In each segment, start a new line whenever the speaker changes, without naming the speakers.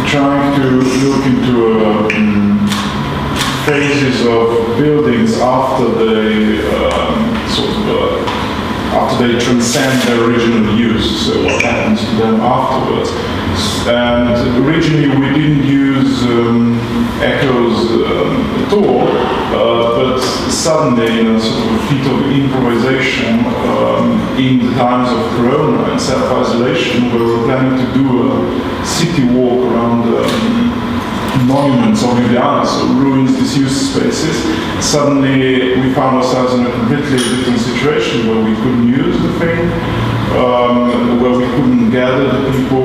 trying to look into phases of buildings after they after they transcend their original use, so what happens to them afterwards. And originally we didn't use echoes at all, but suddenly, in a sort of a feat of improvisation, in the times of Corona and self-isolation, we were planning to do a city walk around monuments of Ljubljana, so ruins, disused spaces. Suddenly we found ourselves in a completely different situation where we couldn't use the thing, where we couldn't gather the people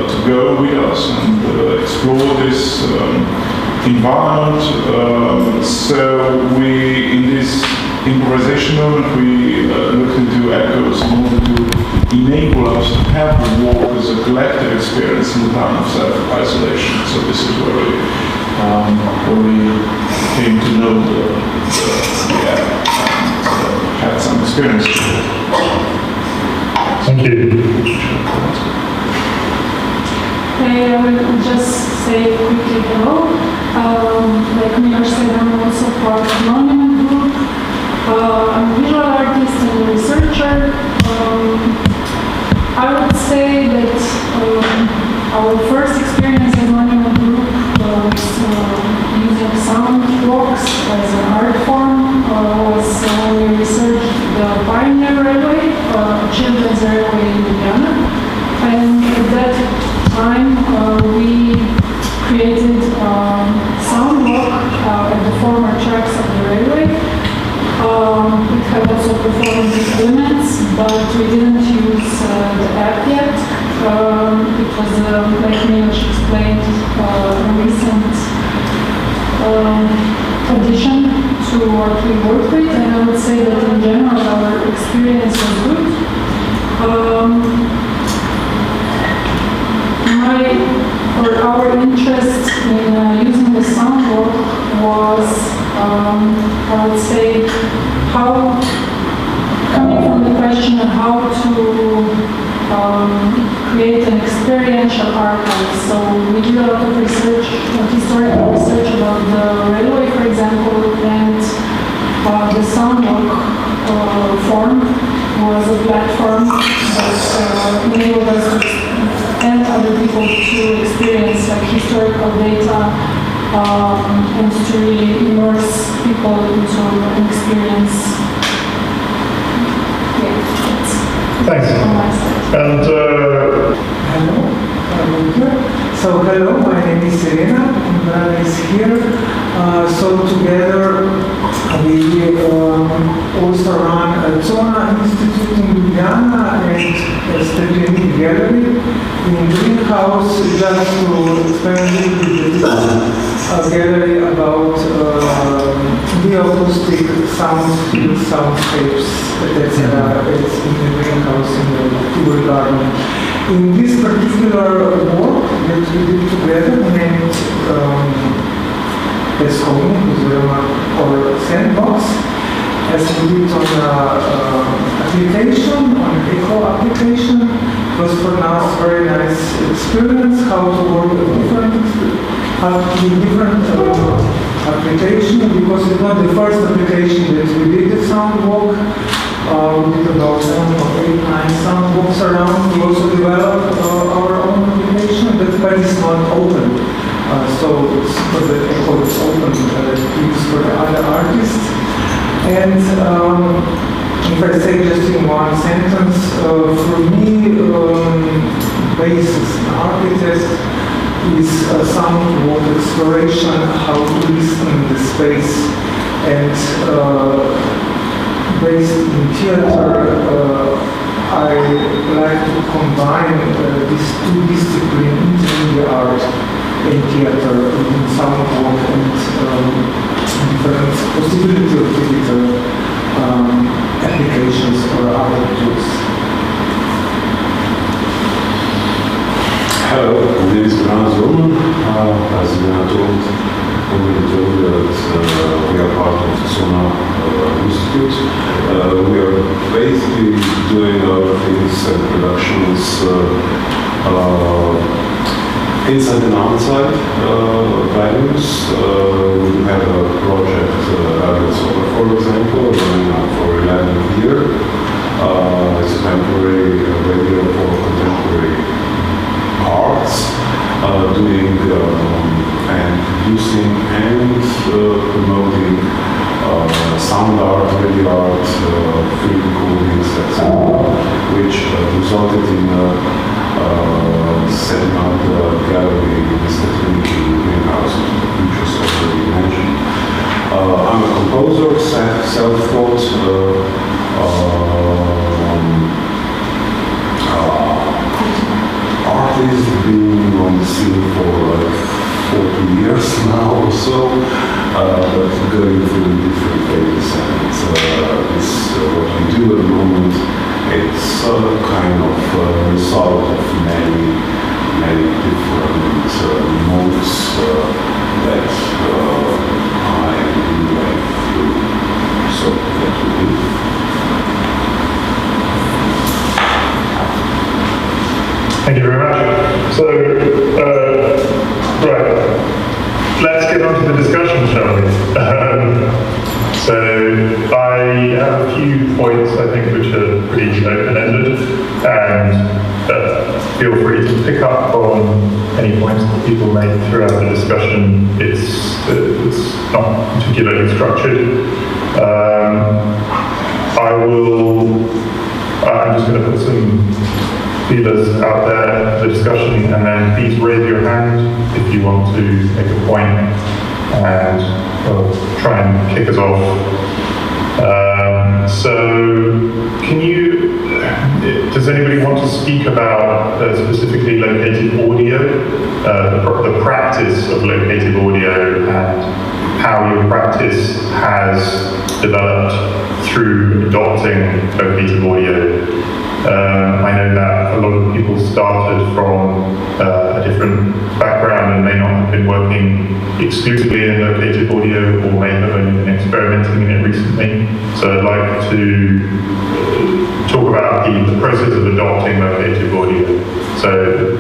to go with us and explore this environment. So we, in this improvisation moment, we looked into echoes in order to enable us to have the walk as a collective experience in the time of self-isolation. So this is where we came to know the app and had some experience with it.
Thank you.
Hey, I will just say quickly hello. Like Miller said, I'm also part of the Monument Group. I'm a visual artist and a researcher. I would say that our first experience as Monument Group was using sound walks as an art form was when we researched the Pioneer Railway, children's railway in Ljubljana. And at that time we created sound walk at the former tracks of the railway. It had also performance elements, but we didn't use the app yet. It was, like Miloš explained, a recent addition to what we work with, and I would say that in general our experience was good. Our interest in using the soundboard was, I would say, coming from the question of how to create an experiential archive. So we did a lot of research, historical research about the railway, for example, and the soundbook form was a platform that enabled us to and other people to experience like historical data and to really immerse people into an experience. Yeah,
thanks.
On my side.
And
hello, I'm here. So hello, my name is Serena, and Brana is here. So together we also run a Zona Institute in Ljubljana and a Steklenic Gallery in Greenhouse, just to explain a little bit gallery about the acoustic soundscapes that's in the Greenhouse in the Tibur Garden. In this particular work that we did together, named or Sandbox, as we did on application, on echo application. It was for us a very nice experience how to work with different application, because it's not the first application that we did the sound walk. We did about 7 or 8, 9 sound walks around. We also developed our own application, but it's not open. So it's for the echo, it's open to use for the other artists. And if I say just in one sentence, for me, basis in architect is sound walk exploration, how to listen in the space, and based in theater, I like to combine these two disciplines in the art, in theater, in sound walk, and different possibility of digital applications or other tools.
Hello, my name is Brana Zulman. As we are told, already told that we are part of the Zona Institute. We are basically doing our things and productions inside and outside venues. We have a project, for example, running on for 11th year. It's a temporary radio for contemporary arts, doing and producing and promoting sound art, radio art, film recordings, etc., which resulted in setting up the gallery in the Locative-Media greenhouse, which was already mentioned. I'm a composer, self-taught, artist, been on the scene for like 40 years now or so, but going through different phases, and this what we do at the moment, it's kind of a result of many different modes that I went through. So that would be.
Thank you very much. So, right, let's get on to the discussion, shall we? So, I have a few points, I think, which are pretty open-ended, and feel free to pick up on any points that people make throughout the discussion. It's not particularly structured. I'm just going to put some feelers out there for discussion, and then please raise your hand if you want to make a point, and we'll try and kick us off. Does anybody want to speak about specifically locative audio, the practice of locative audio, and how your practice has developed through adopting locative audio? I know that a lot of people started from a different background and may not have been working exclusively in locative audio, or may have only been experimenting in it recently. So I'd like to talk about the process of adopting locative audio. So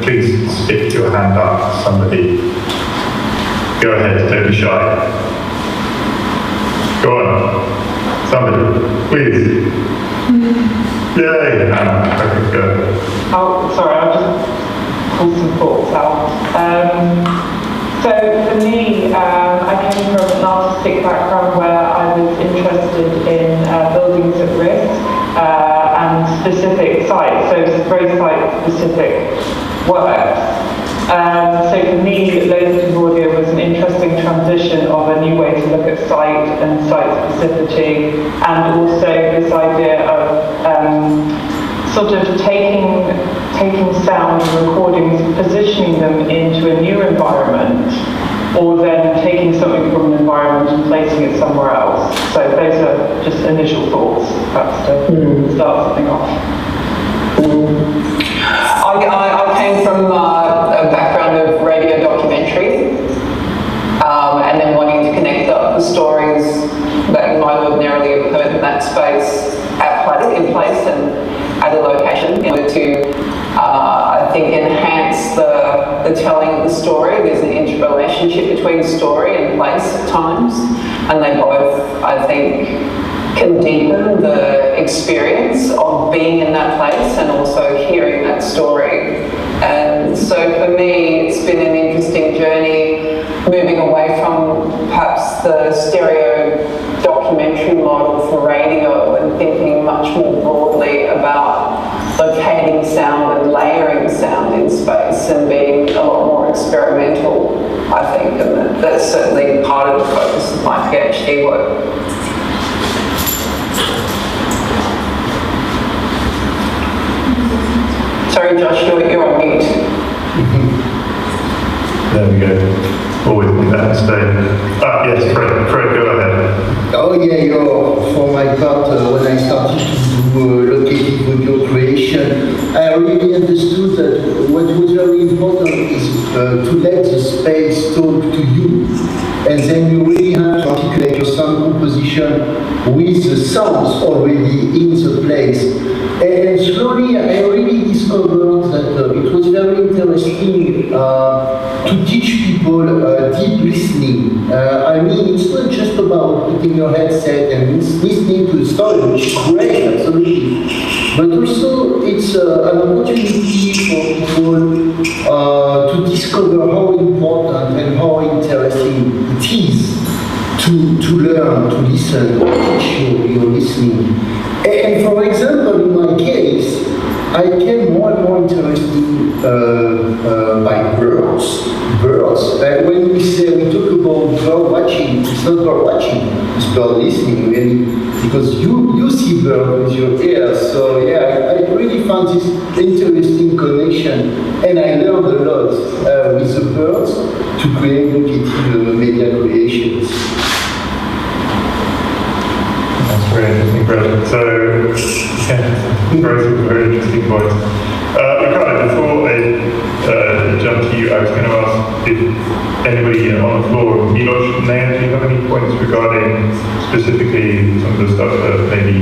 please stick your hand up, somebody. Go ahead, don't be shy. Go on, somebody, please. Yay! Okay, go.
Oh, sorry, I'll just pull some thoughts out. So for me, I came from an artistic background where I was interested in buildings at risk and specific sites, so very site-specific works. So for me, locative audio was an interesting transition of a new way to look at site and site specificity, and also this idea of sort of taking sound recordings, positioning them into a new environment, or then taking something from an environment and placing it somewhere else. So those are just initial thoughts, perhaps to start something off.
I came from a background of radio documentary, and then wanting to connect up the stories that you might ordinarily have heard in that space in place and at a location in order to, I think, enhance the telling of the story. There's an interrelationship between story and place at times, and they both, I think, can deepen the experience of being in that place and also hearing that story. And so for me, it's been an interesting journey moving away from perhaps the stereo documentary model for radio and thinking much more broadly about locating sound and layering sound in space and being a lot more experimental, I think, and that's certainly part of the focus of my PhD work. Sorry, Josh, you're on mute.
There we go. Always make that mistake. Yes, Fred, go ahead.
Oh yeah, for my part, when I started to do locative audio creation, I really understood that what was very important is to let the space talk to you. And then you really have to articulate your sound composition with the sounds already in the place. And slowly I really discovered that it was very interesting to teach people deep listening. I mean, it's not just about putting your headset and listening to the story, which is great, absolutely. But also, it's an opportunity for people to discover how important and how interesting it is to learn, to listen, to teach your listening. And for example, in my case, I became more and more interested by birds. When we talk about bird watching, it's not bird watching, it's bird listening, really, because you see bird with your ears. So yeah, I really found this interesting connection, and I learned a lot with the birds to create Locative-Media creations.
That's very interesting, Brett. So, yeah, very interesting point. Ricardo, before I jump to you, I was going to ask if anybody on the floor, Milos, Nan, do you have any points regarding specifically some of the stuff that maybe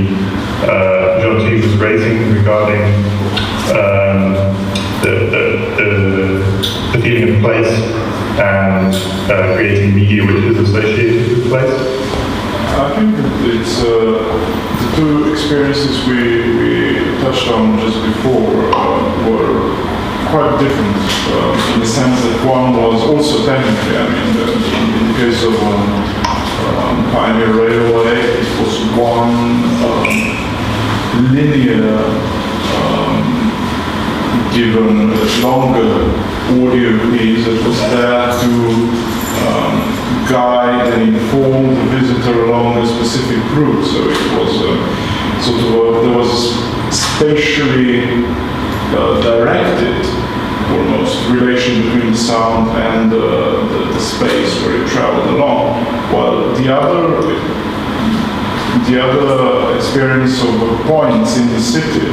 John T was raising regarding the feeling of place and creating media which is associated with place?
I think it's the two experiences we touched on just before were quite different in the sense that one was also technically, I mean, in the case of Pioneer Railway, it was one linear, given longer audio piece that was there to guide and inform the visitor along a specific route. So it was there was spatially directed almost relation between the sound and the space where it traveled along. While the other experience of points in the city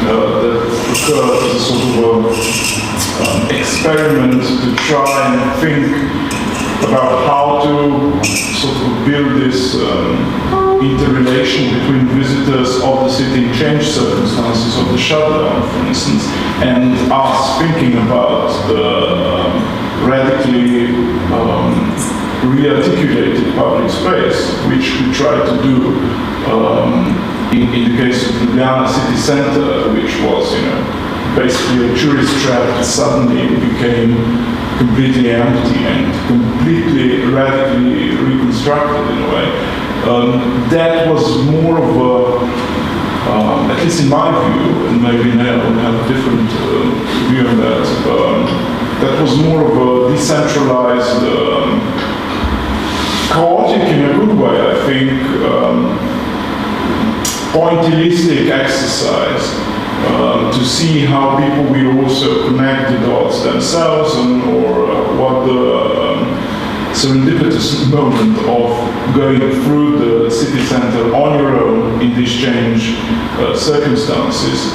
that occurred as a sort of experiment to try and think about how to sort of build this interrelation between visitors of the city in changed circumstances of the shutdown, for instance, and us thinking about the radically re-articulated public space, which we tried to do in the case of Ljubljana city center, which was, basically a tourist trap that suddenly became completely empty and completely radically reconstructed in a way. That was more of a, at least in my view, and maybe Nell will have a different view on that, that was more of a decentralized, chaotic in a good way, I think, pointillistic exercise to see how people will also connect the dots themselves or what the serendipitous moment of going through the city center on your own in these changed circumstances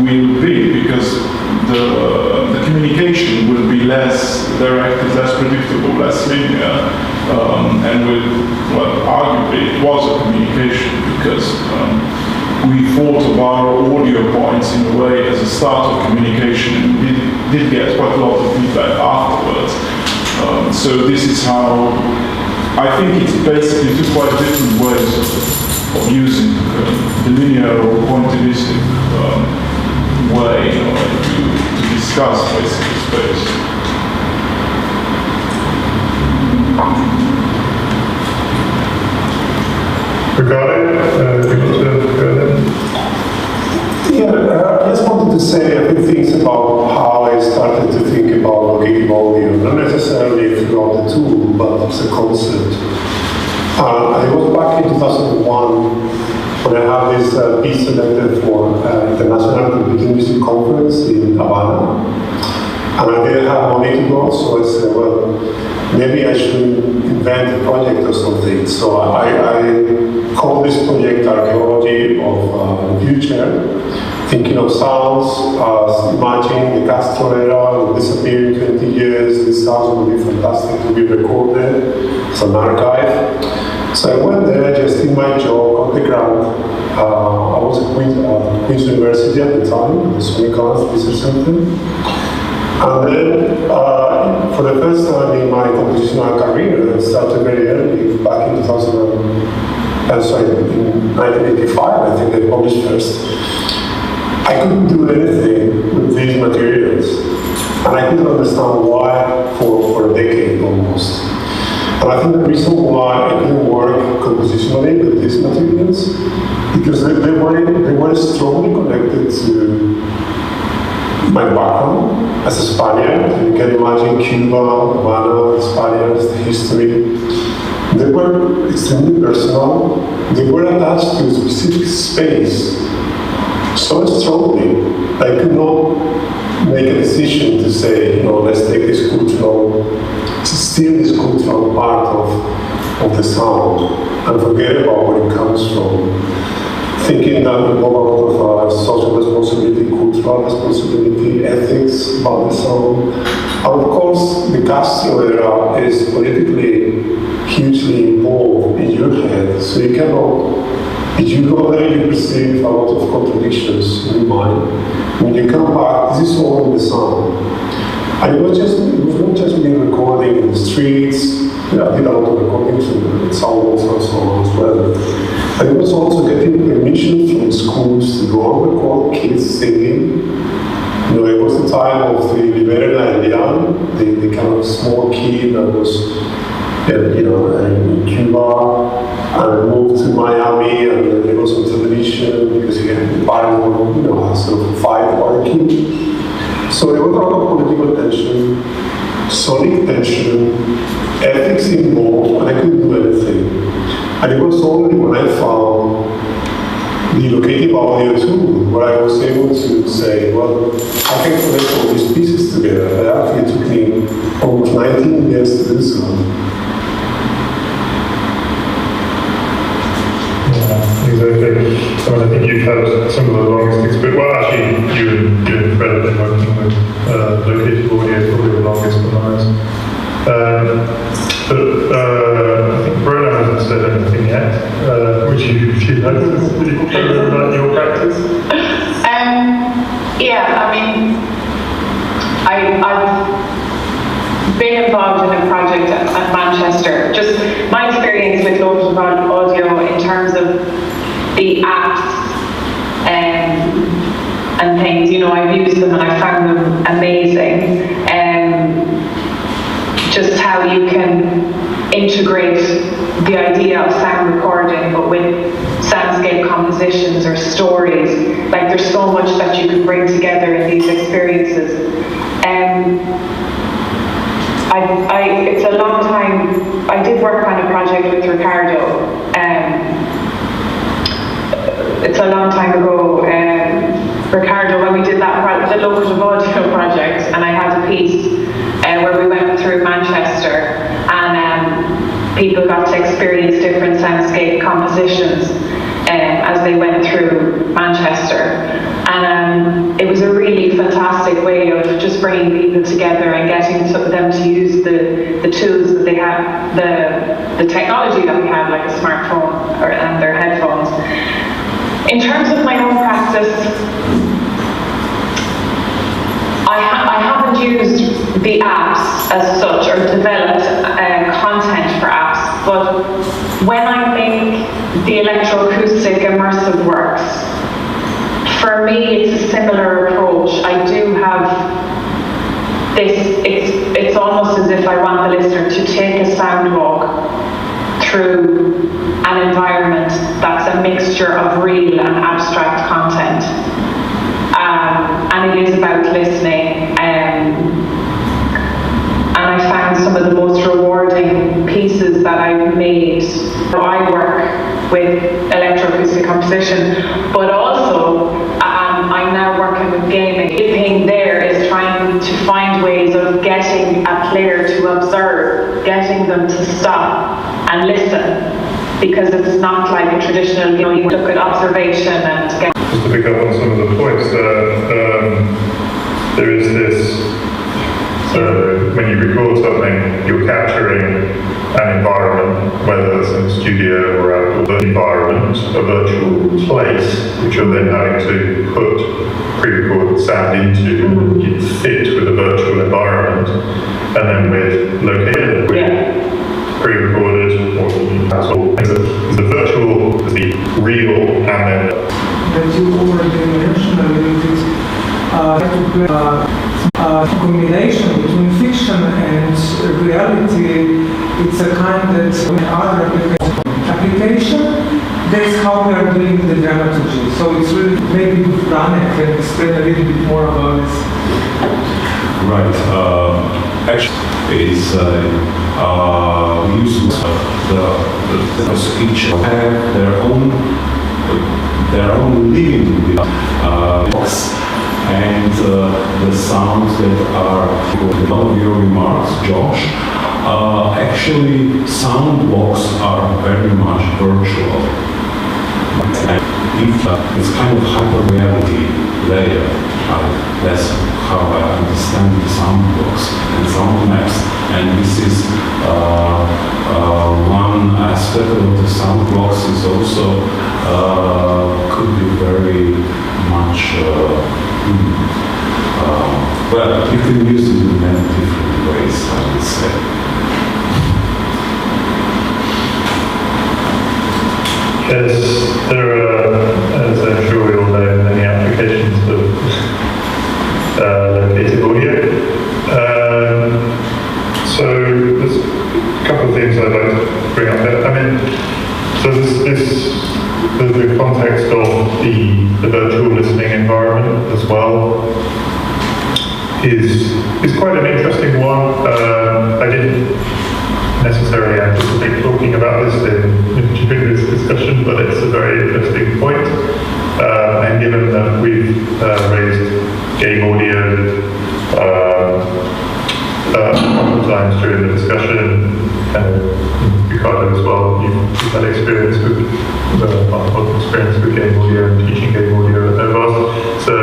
will be, because the communication will be less directed, less predictable, less linear, and arguably it was a communication because we thought of our audio points in a way as a start of communication, and we did get quite a lot of feedback afterwards. So this is how, I think it's basically two quite different ways of using the linear or pointillistic way in order to discuss basically space.
I just wanted to say a few things about how I started to think about locative audio, not necessarily throughout the tool, but as a concept. I was back in 2001 when I had this piece selected for the National Computer Music Conference in Havana. And I didn't have money to go, so I said, well, maybe I should invent a project or something. So I called this project Archaeology of the Future, thinking of sounds as imagining the Castro era will disappear in 20 years. These sounds will be fantastic to be recorded as an archive. So I went there, just did my job on the ground. I was at Queen's University at the time, the Sonic Arts Research Center. And then, for the first time in my compositional career, I started very early, back in 1985, I think they published first. I couldn't do anything with these materials, and I couldn't understand why for a decade almost. And I think the reason why I couldn't work compositionally with these materials, because they were strongly connected to my background as a Spaniard. You can imagine Cuba, Havana, Spaniards, the history. They were extremely personal. They were attached to a specific space so strongly. I could not make a decision to say, let's take this cultural, steal this cultural part of the sound and forget about where it comes from. Thinking that we have a lot of social responsibility, cultural responsibility, ethics about the sound. And of course, the Castro era is politically hugely involved in your head, so you cannot, if you go there, you perceive a lot of contradictions in your mind. When you come back, this is all in the sound. And it was not just me recording in the streets. I did a lot of recordings in sound walks and so on as well. And it was also getting permission from schools to go and record kids singing. It was the time of the Libera El Young, the kind of small kid that was, in Cuba, and moved to Miami, and it was on television because he had the Bible, sort of fight working. So there was a lot of political tension, sonic tension, ethics involved, and I couldn't do anything. And it was only when I found the locative audio tool where I was able to say, well, I can connect all these pieces together. It actually took me almost 19 years to do so.
Yeah, exactly. So I think you've had some of the longest experience. Well, actually, you and Fred have been working with locative audio probably the longest among us. But I think Bruno hasn't said anything yet. Would you like to speak about your practice?
Yeah, I mean, I've been involved in a project at Manchester. Just my experience with locative audio in terms of the apps and things, I've used them and I found them amazing. Just how you can integrate the idea of sound recording, but with soundscape compositions or stories. Like there's so much that you can bring together in these experiences. It's a long time. I did work on a project with Ricardo. It's a long time ago. Ricardo, when we did the Locative Audio project, and I had a piece where we went through Manchester, and people got to experience different soundscape compositions as they went through Manchester. And it was a really fantastic way of just bringing people together and getting them to use the tools that they have, the technology that we have, like a smartphone and their headphones. In terms of my own practice, I haven't used the apps as such or developed content for apps, but when I make the electroacoustic immersive works, for me it's a similar approach. I do have this, it's almost as if I want the listener to take a sound walk through an environment that's a mixture of real and abstract content. And it is about listening, and I found some of the most rewarding pieces that I've made. I work with electroacoustic composition, but also I'm now working with gaming. The thing there is trying to find ways of getting a player to observe, getting them to stop and listen, because it's not like a traditional, you look at observation and get.
Just to pick up on some of the points there is this So when you record something, you're capturing an environment, whether it's in a studio or outdoor environment, a virtual place, which you're then having to put pre-recorded sound into and fit with a virtual environment. And then with located, pre-recorded, or the virtual, the real, and then
that you already mentioned a little bit, combination between fiction and reality. It's a kind that's other application. That's how we are doing the dramaturgy. So it's really, maybe Danek can explain a little bit more about this.
Right. Actually, it's we use each have their own living box, and the sounds that are of your remarks, Josh. Actually, sound blocks are very much virtual. It's kind of hyper-reality layer. That's how I understand the sound blocks and sound maps. And this is one aspect of the sound blocks is also could be very much well, you can use it in many different ways, I would say.
Yes, there are, as I'm sure we all know, many applications of locative audio. So there's a couple of things I'd like to bring up there. I mean, so the context of the virtual listening environment as well is quite an interesting one. I didn't necessarily anticipate talking about this during this discussion, but it's a very interesting point. And given that we've raised game audio a couple of times during the discussion, and Ricardo as well, you've had experience with game audio and teaching game audio at Novas. So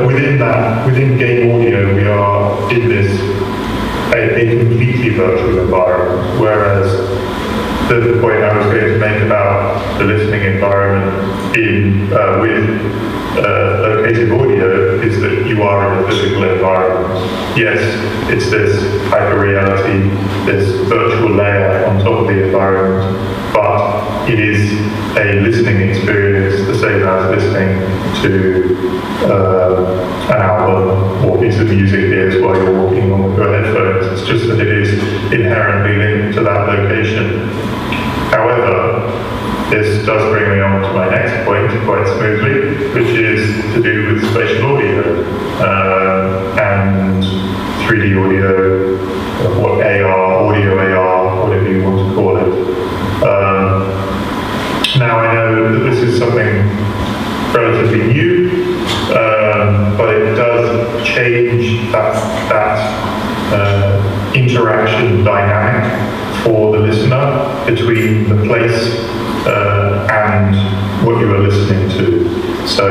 within game audio, we are in this a completely virtual environment, whereas the point I was going to make about the listening environment with locative audio is that you are in a physical environment. Yes, it's this hyper-reality, this virtual layer on top of the environment, but it is a listening experience the same as listening to an album or piece of music is while you're walking on with your headphones. It's just that it is inherently linked to that location. However, this does bring me on to my next point quite smoothly, which is to do with spatial audio and 3D audio, or audio AR, whatever you want to call it. Now I know that this is something relatively new, but it does change that interaction dynamic for the listener between the place and what you are listening to. So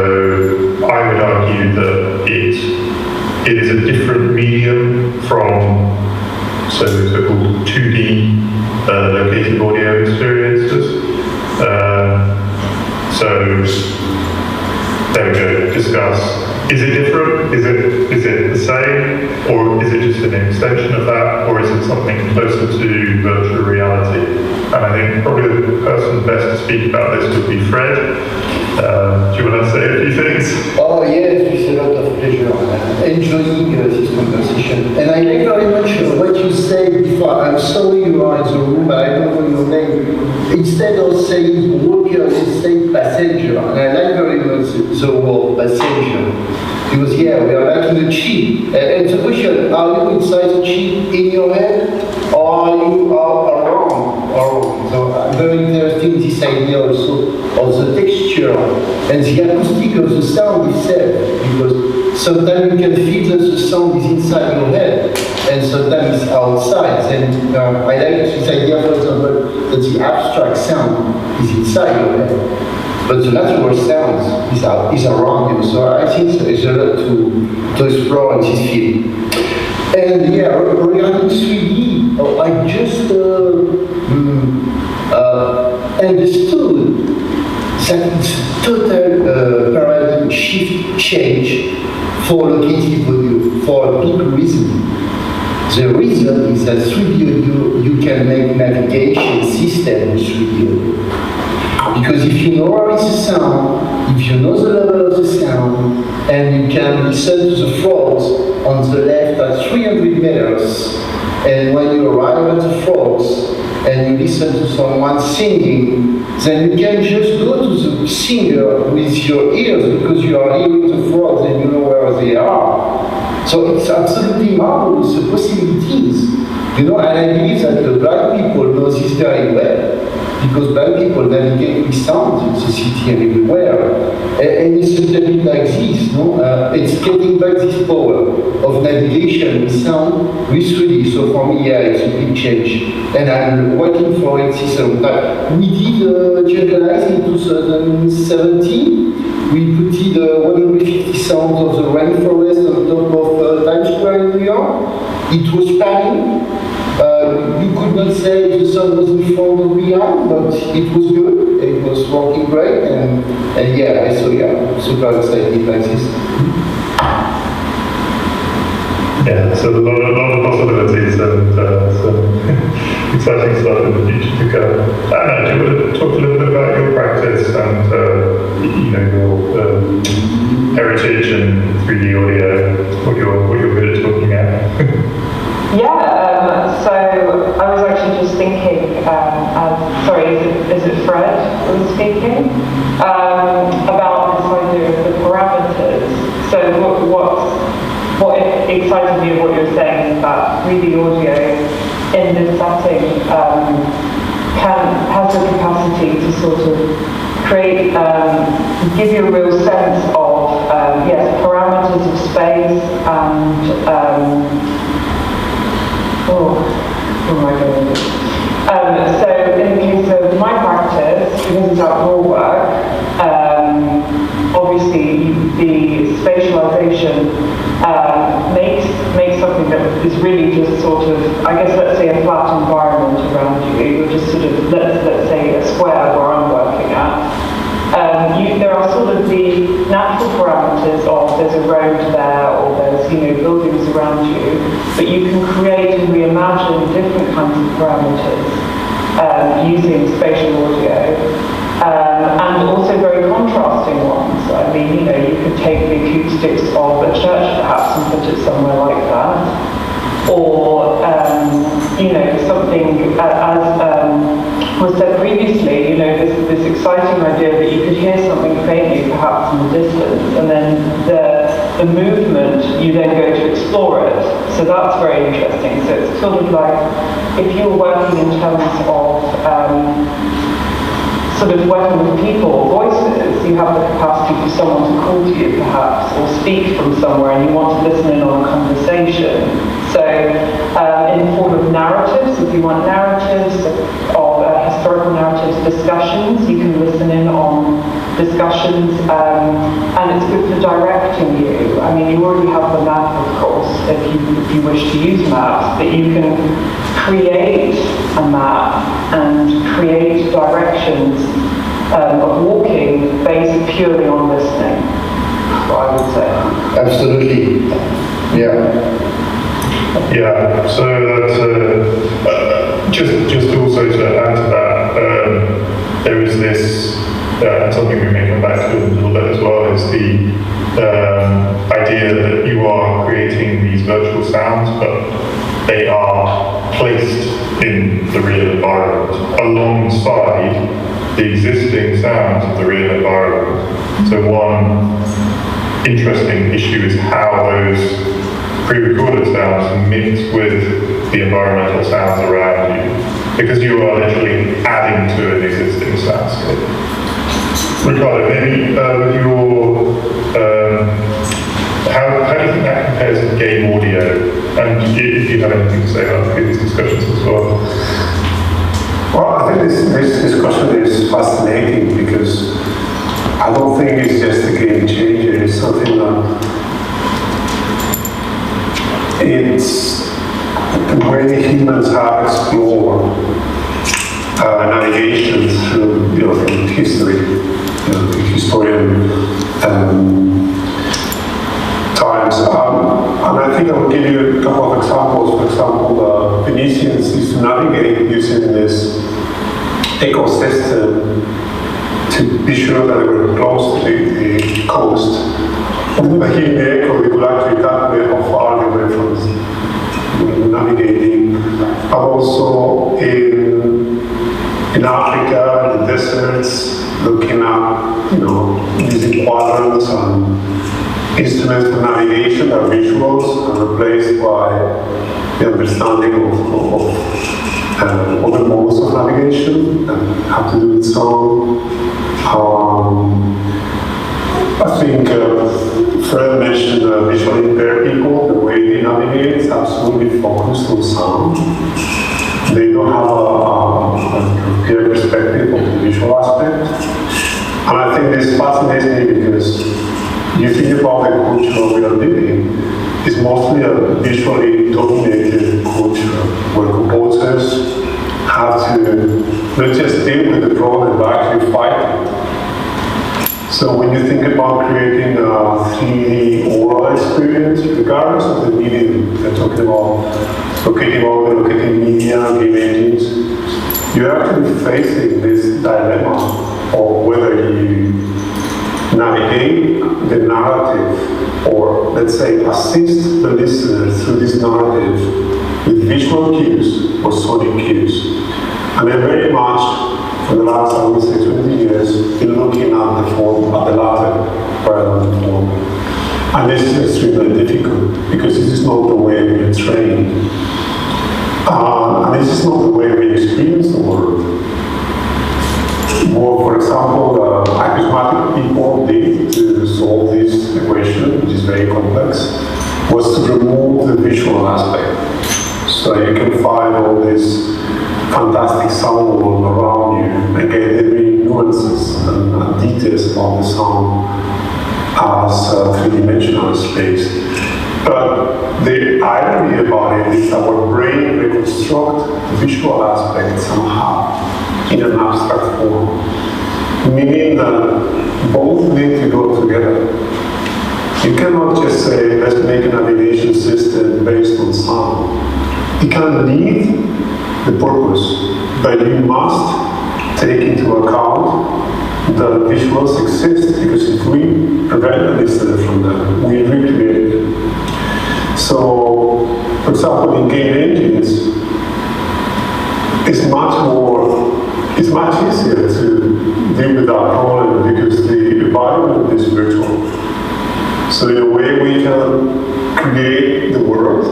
I would argue that it is a different medium from so-called 2D locative audio experiences. So there we go, discuss. Is it different? Is it the same? Or is it just an extension of that? Or is it something closer to virtual reality? And I think probably the person best to speak about this would be Fred. Do you want to say a few things?
Oh yes, with a lot of pleasure. Enjoying this conversation. And I like very much what you said before. I'm sorry you are in the room, but I don't know your name. Instead of saying worker, you say passenger. And I like very much the word passenger. Because we are back in the chip. And the question, are you inside the chip in your head? Or are you around? So I'm very interested in this idea also of the texture and the acoustic of the sound itself, because sometimes you can feel that the sound is inside your head and sometimes it's outside. And I like this idea, for example, that the abstract sound is inside your head, but the natural sound is around you. So I think there's a lot to explore in this field. And yeah, regarding 3D, I just understood that it's a total paradigm shift change for locative audio for a big reason. The reason is that 3D audio, you can make navigation system with 3D audio. Because if you know where is the sound, if you know the level of the sound, and you can listen to the frogs on the left at 300 meters, and when you arrive at the frogs, and you listen to someone singing, then you can just go to the singer with your ears because you are hearing the frogs and you know where they are. So it's absolutely marvelous, the possibilities. You know, and I believe that the blind people know this very well because blind people navigate with sound in the city and everywhere. And it's a little bit like this, no? It's getting back this power of navigation with sound with 3D. So for me, yeah, it's a big change. And I'm waiting for it since a long time. We did Generalize in 2017. We put 150 sounds of the rainforest on top of Times Square in New York. It was spanning. You could not say if the sun was in front or behind, but it was good. It was working great, and yeah, so yeah, super excited like this.
Yeah, so a lot of possibilities and some exciting stuff in the future to come. Anna, do you want to talk a little bit about your practice and your heritage and 3D audio, what you're good at talking at?
So I was actually just thinking, sorry, is it Fred who was speaking? About this idea of the parameters. So what excited me of what you're saying is that 3D audio in this setting has the capacity to sort of create, give you a real sense of, parameters of space and what am I going to do? So in the case of my practice, because it's outdoor work, obviously the spatialization makes something that is really just sort of, I guess let's say a flat environment around you. You're just sort of, let's say a square where I'm working at. There are sort of the natural parameters of there's a road there or there's buildings around you, but you can create and reimagine different kinds of parameters using spatial audio, and also very contrasting ones. I mean, you could take the acoustics of a church perhaps and put it somewhere like that, or something as was said previously, this exciting idea that you could hear something faintly perhaps in the distance, and then the movement, you then go to explore it. So that's very interesting. So it's sort of like, if you're working in terms of sort of working with people, voices, you have the capacity for someone to call to you perhaps, or speak from somewhere and you want to listen in on a conversation. So in the form of narratives, if you want narratives of historical narratives, discussions, you can listen in on discussions, and it's good for directing you. I mean, you already have the map, of course, if you wish to use maps, but you can create a map and create directions of walking based purely on listening, I would say.
Absolutely. Yeah.
Yeah, so that's just also to add to that, there is this, something we may come back to a little bit as well, is the idea that you are creating these virtual sounds, but they are placed in the real environment alongside the existing sounds of the real environment. So one interesting issue is how those pre-recorded sounds mix with the environmental sounds around you, because you are literally adding to an existing soundscape. Ricardo, maybe with your, how do you think that compares to game audio? And if you have anything to say about previous discussions as well.
Well, I think this discussion is fascinating because I don't think it's just a game changer, it's something that it's the way humans have explored navigation through, through history, historian times. And I think I will give you a couple of examples. For example, the Phoenicians used to navigate using this ecosystem to be sure that they were close to the coast. And by hearing the echo, they could actually calculate how far they were from navigating. But also in Africa, in the deserts, looking at, using quadrants and instruments for navigation that are visuals and replaced by the understanding of other modes of navigation and have to do with sound. I think Fred mentioned visually impaired people. The way they navigate is absolutely focused on sound. They don't have a clear perspective of the visual aspect. And I think this fascinates me because you think about the culture we are living, it's mostly a visually dominated culture where composers have to not just deal with the problem but actually fight it. So when you think about creating a 3D oral experience, regardless of the medium, we're talking about Locative-Media, game engines, you're actually facing this dilemma of whether you navigate the narrative or, let's say, assist the listener through this narrative with visual cues or sonic cues. And then very much for the last, I would say, 20 years, been looking at the form, at the latter rather than the form. And this is extremely difficult because this is not the way we are trained. And this is not the way we experience the world. Well, for example, charismatic people did to solve this equation, which is very complex, was to remove the visual aspect. So you can find all this fantastic sound world around you and get every nuances and details about the sound as a three-dimensional space. But the irony about it is our brain reconstructs the visual aspect somehow in an abstract form, meaning that both need to go together. You cannot just say, let's make a navigation system based on sound. It can lead the purpose, but you must take into account that visuals exist, because if we prevent the listener from them, we recreate them. So, for example, in game engines, it's much easier to deal with that problem because the environment is virtual. So in a way we can create the world.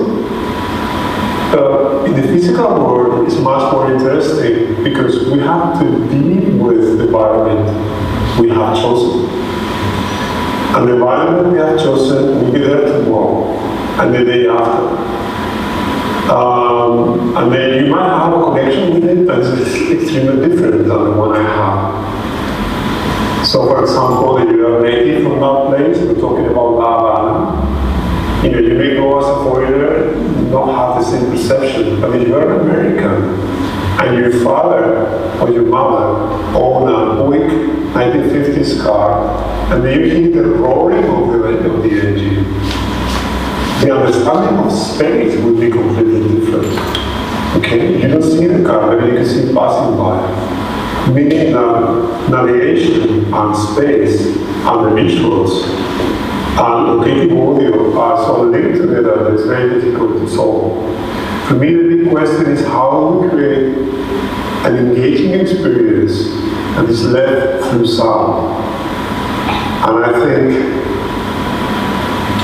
In the physical world, it's much more interesting because we have to deal with the environment we have chosen. And the environment we have chosen will be there tomorrow and the day after. And then you might have a connection with it that is extremely different than the one I have. So for example, if you are native from that place, we're talking about La Habana, you may go as a foreigner, not have the same perception. But if you're an American, and your father or your mother own a Buick 1950s car, and then you hear the roaring of the engine, the understanding of space would be completely different. Okay? You don't see the car, maybe you can see it passing by. Meaning that navigation and space and the visuals and locative audio are so linked together that it's very difficult to solve. For me, the big question is how do we create an engaging experience that is led through sound? And I think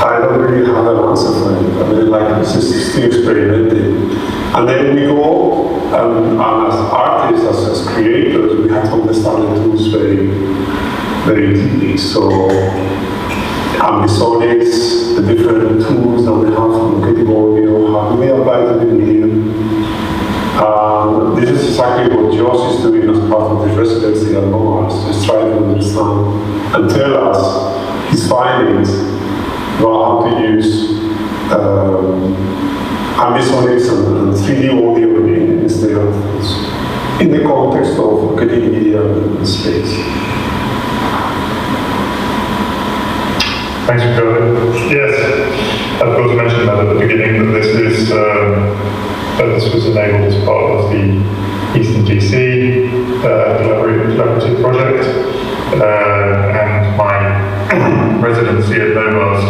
I don't really have an answer for it. I mean, like, this is still experimenting. And then we go, and as artists, as creators, we have to understand the tools very, very deeply. So, ambisonics, the different tools that we have from locative audio, how do we apply to the medium? This is exactly what Josh is doing as part of his residency at Mars, just trying to understand and tell us his findings about how to use ambisonics and 3D audio in the context of Locative-Media and space.
Thanks, Victoria. Yes, I've got to mention that at the beginning that this was enabled as part of the Eastern GC collaborative project, and my residency at NOMAS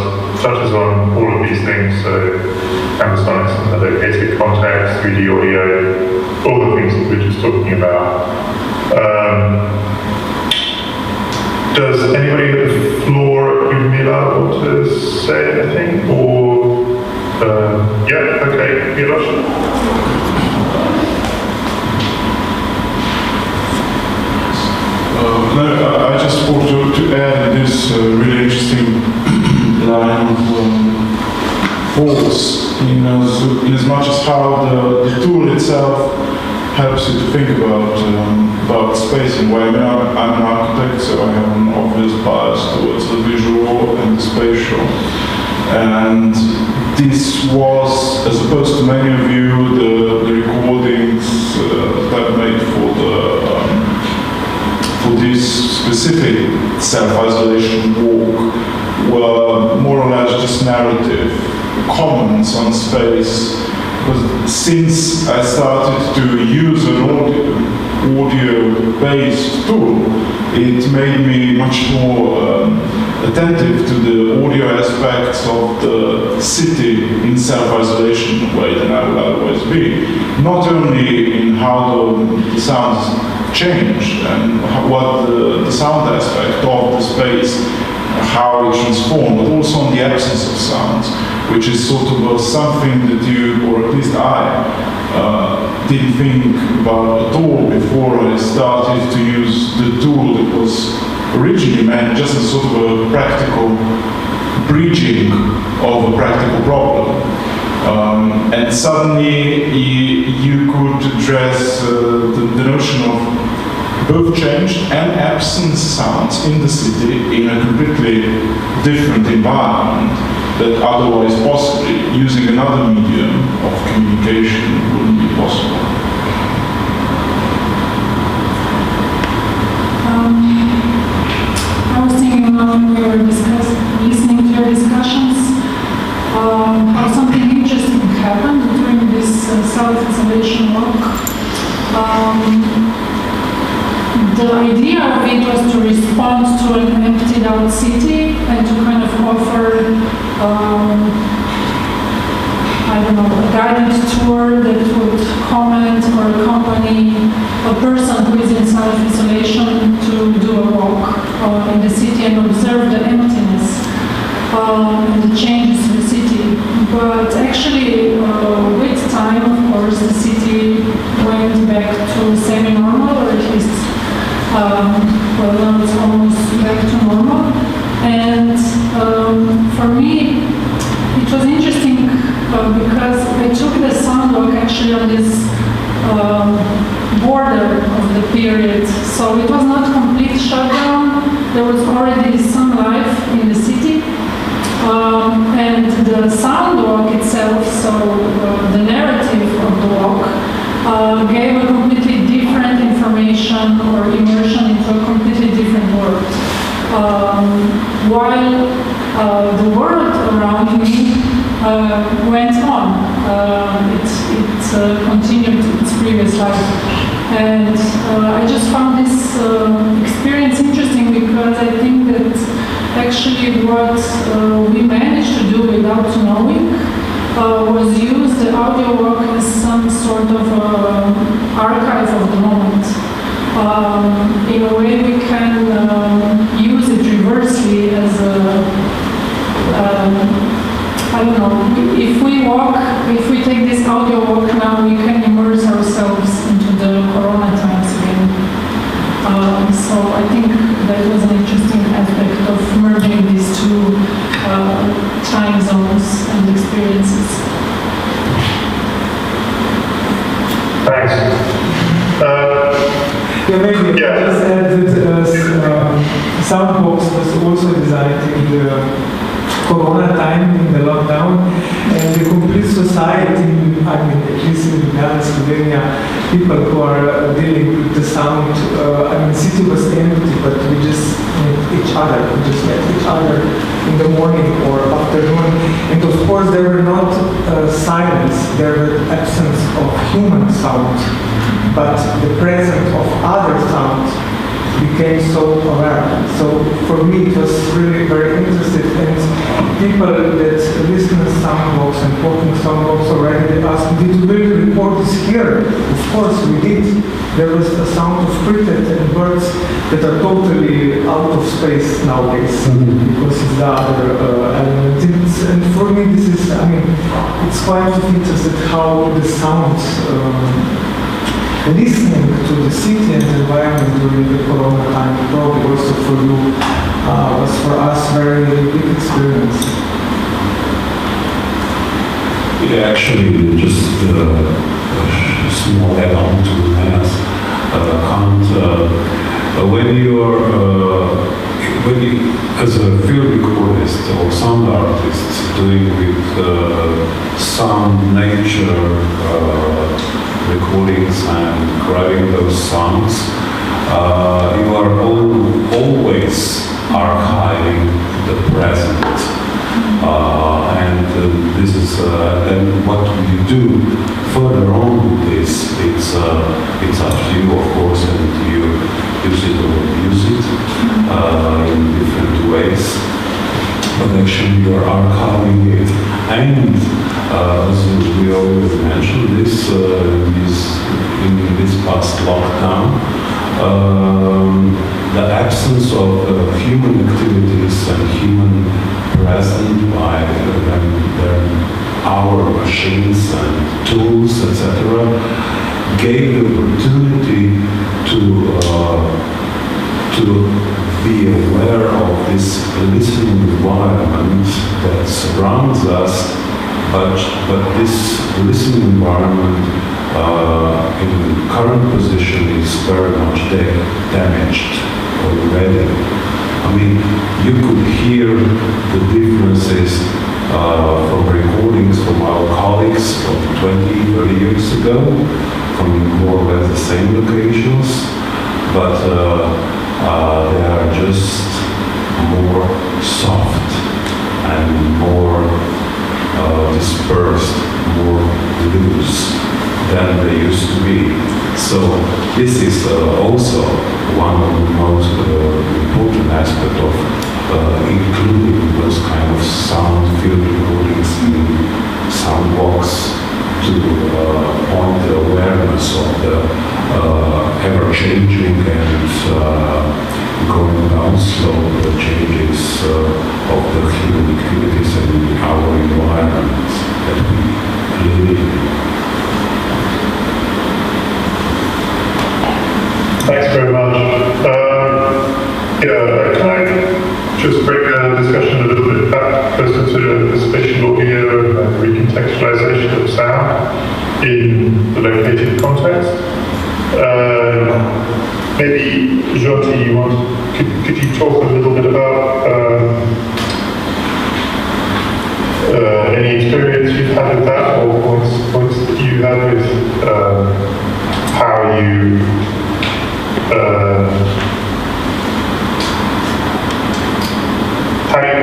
touches on all of these things, so ambisonics and the located context, 3D audio, all the things that we were just talking about. Does anybody at the floor at Mila want to say anything? Or, yeah, okay, Milos?
No, I just want to add this really interesting line of thoughts, in as much as how the tool itself helps you to think about space and way. I mean, I'm an architect, so I have an obvious bias towards the visual and the spatial. And this was, as opposed to many of you, the recordings that I made for this specific self-isolation walk were more or less just narrative comments on space. Because since I started to use an audio-based tool, it made me much more attentive to the audio aspects of the city in self-isolation in a way than I would otherwise be. Not only in how the sounds changed and what the sound aspect of the space, how it transformed, but also on the absence of sounds, which is sort of something that you, or at least I, didn't think about at all before I started to use the tool that was originally meant just as sort of a practical bridging of a practical problem. And suddenly you could address the notion of both changed and absent sounds in the city in a completely different environment that otherwise possibly using another medium of communication wouldn't be possible.
I was thinking when we were listening to your discussions, how something interesting happened during this self-isolation walk. The idea of it was to respond to an emptied out city and to kind of offer, I don't know, a guided tour that would comment or accompany a person who is in self-isolation to do a walk in the city and observe the emptiness and the changes in the city. But actually, with time, of course, the city went back to semi-normal, or at least well, now it's almost back to normal. And for me, it was interesting because I took the sound walk actually on this border of the period. So it was not complete shutdown. There was already some life in the city. And the sound walk itself, so the narrative of the walk, gave a completely different information or immersion into a completely different world. While the world around me went on, it continued its previous life. And I just found this experience interesting because I think that actually what we managed to do without knowing was use the audio walk as some sort of archive of the moment. In a way we can use it reversely as I don't know, if we take this audio walk now, we can immerse ourselves into the Corona times again. So I think that was an interesting aspect of merging these two time zones and experiences.
Thanks.
Yeah, maybe
Yeah.
just add that Soundbox was also designed in the Corona time, in the lockdown, and the complete society, I mean, at least in Slovenia, people who are dealing with the sound, I mean, city was empty, but we just met each other, in the morning or afternoon, and of course there were not silence, there were absence of human sound, but the presence of other sounds became so aware. So for me it was really very interesting, and people that listen to soundbox and working soundbox already, they asked, did you really record this here? Of course we did. There was a sound of cricket and birds that are totally out of space nowadays, because it's the other element. And for me this is, I mean, it's quite interesting how the sounds listening to the city and the environment during the Corona time, probably also for you, was for us very big experience.
Yeah, actually, just a small add-on to Anna's comment. When you, as a field recordist or sound artist, doing with some nature recordings and writing those songs, you are always archiving the present. And this is then what you do further on with this. It's up to you, of course, and you use it or abuse it in different ways. But actually, you are archiving it, and as we already mentioned, this in this past lockdown, the absence of human activities and human presence by our machines and tools, etc., gave the opportunity to be aware of this listening environment that surrounds us, but this listening environment in current position is very much damaged already. I mean, you could hear the differences from recordings from our colleagues from 20, 30 years ago, from more or less the same locations, but they are just more soft and more dispersed, more loose than they used to be. So this is also one of the most important aspects of including those kind of sound field recordings in soundbox to point the awareness of the ever-changing and going down slow the changes of the human activities and our environment that we live in.
Thanks very much. Can I just break the discussion a little bit back closer to the spatial audio and recontextualization of sound in the located context? Maybe, Jonty, could you talk a little bit about any experience you've had with that, or points that you had with how you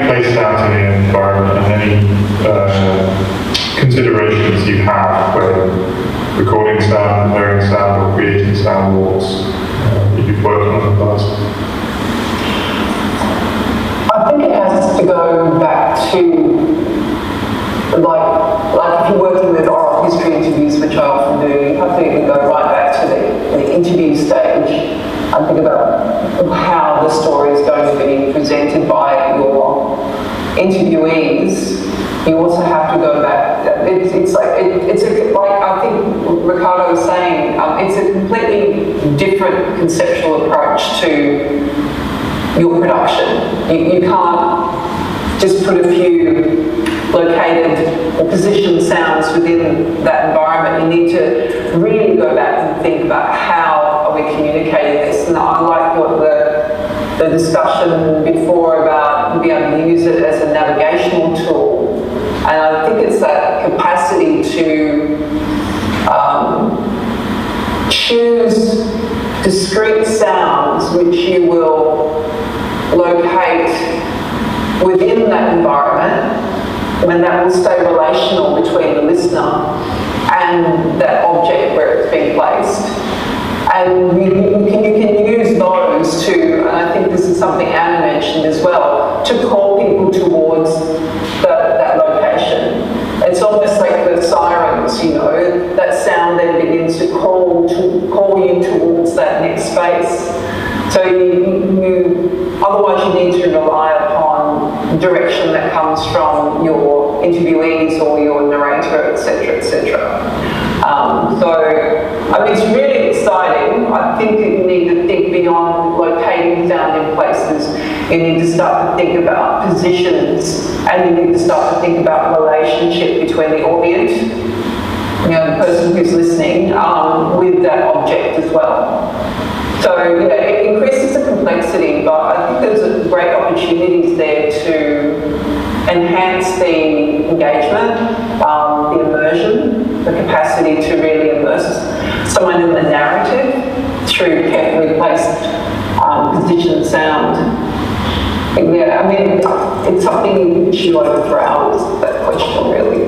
place sound in the environment, and any considerations you have when recording sound, hearing sound, or creating sound walks that you've worked on in the past?
I think it has to go back to like if you're working with oral history interviews, which I often do, you have to even go right back to the interview stage and think about how the story is going to be presented by your interviewees. You also have to go back. It's like I think Ricardo was saying, it's a completely different conceptual approach to your production. You can't just put a few located or positioned sounds within that environment. You need to really go back and think about how are we communicating this. And I like what the the discussion before about being able to use it as a navigational tool. And I think it's that capacity to choose discrete sounds which you will locate within that environment, when that will stay relational between the listener and that object where it's being placed. And you can use those to, and I think this is something Anna mentioned as well, to call people towards that location. It's almost like the sirens, you know, that sound then begins to call you towards that next space. So otherwise you need to rely upon direction that comes from your interviewees or your narrator, etc., etc. So, I mean, it's really exciting. I think that you need to think beyond locating sound in places. You need to start to think about positions, and you need to start to think about relationship between the audience, you know, the person who's listening, with that object as well. So, yeah, it increases the complexity, but I think there's great opportunities there to enhance the engagement, the immersion, the capacity to really immerse someone in the narrative through carefully placed positioned sound. Yeah, I mean, it's something you can chew over for hours, that question, really.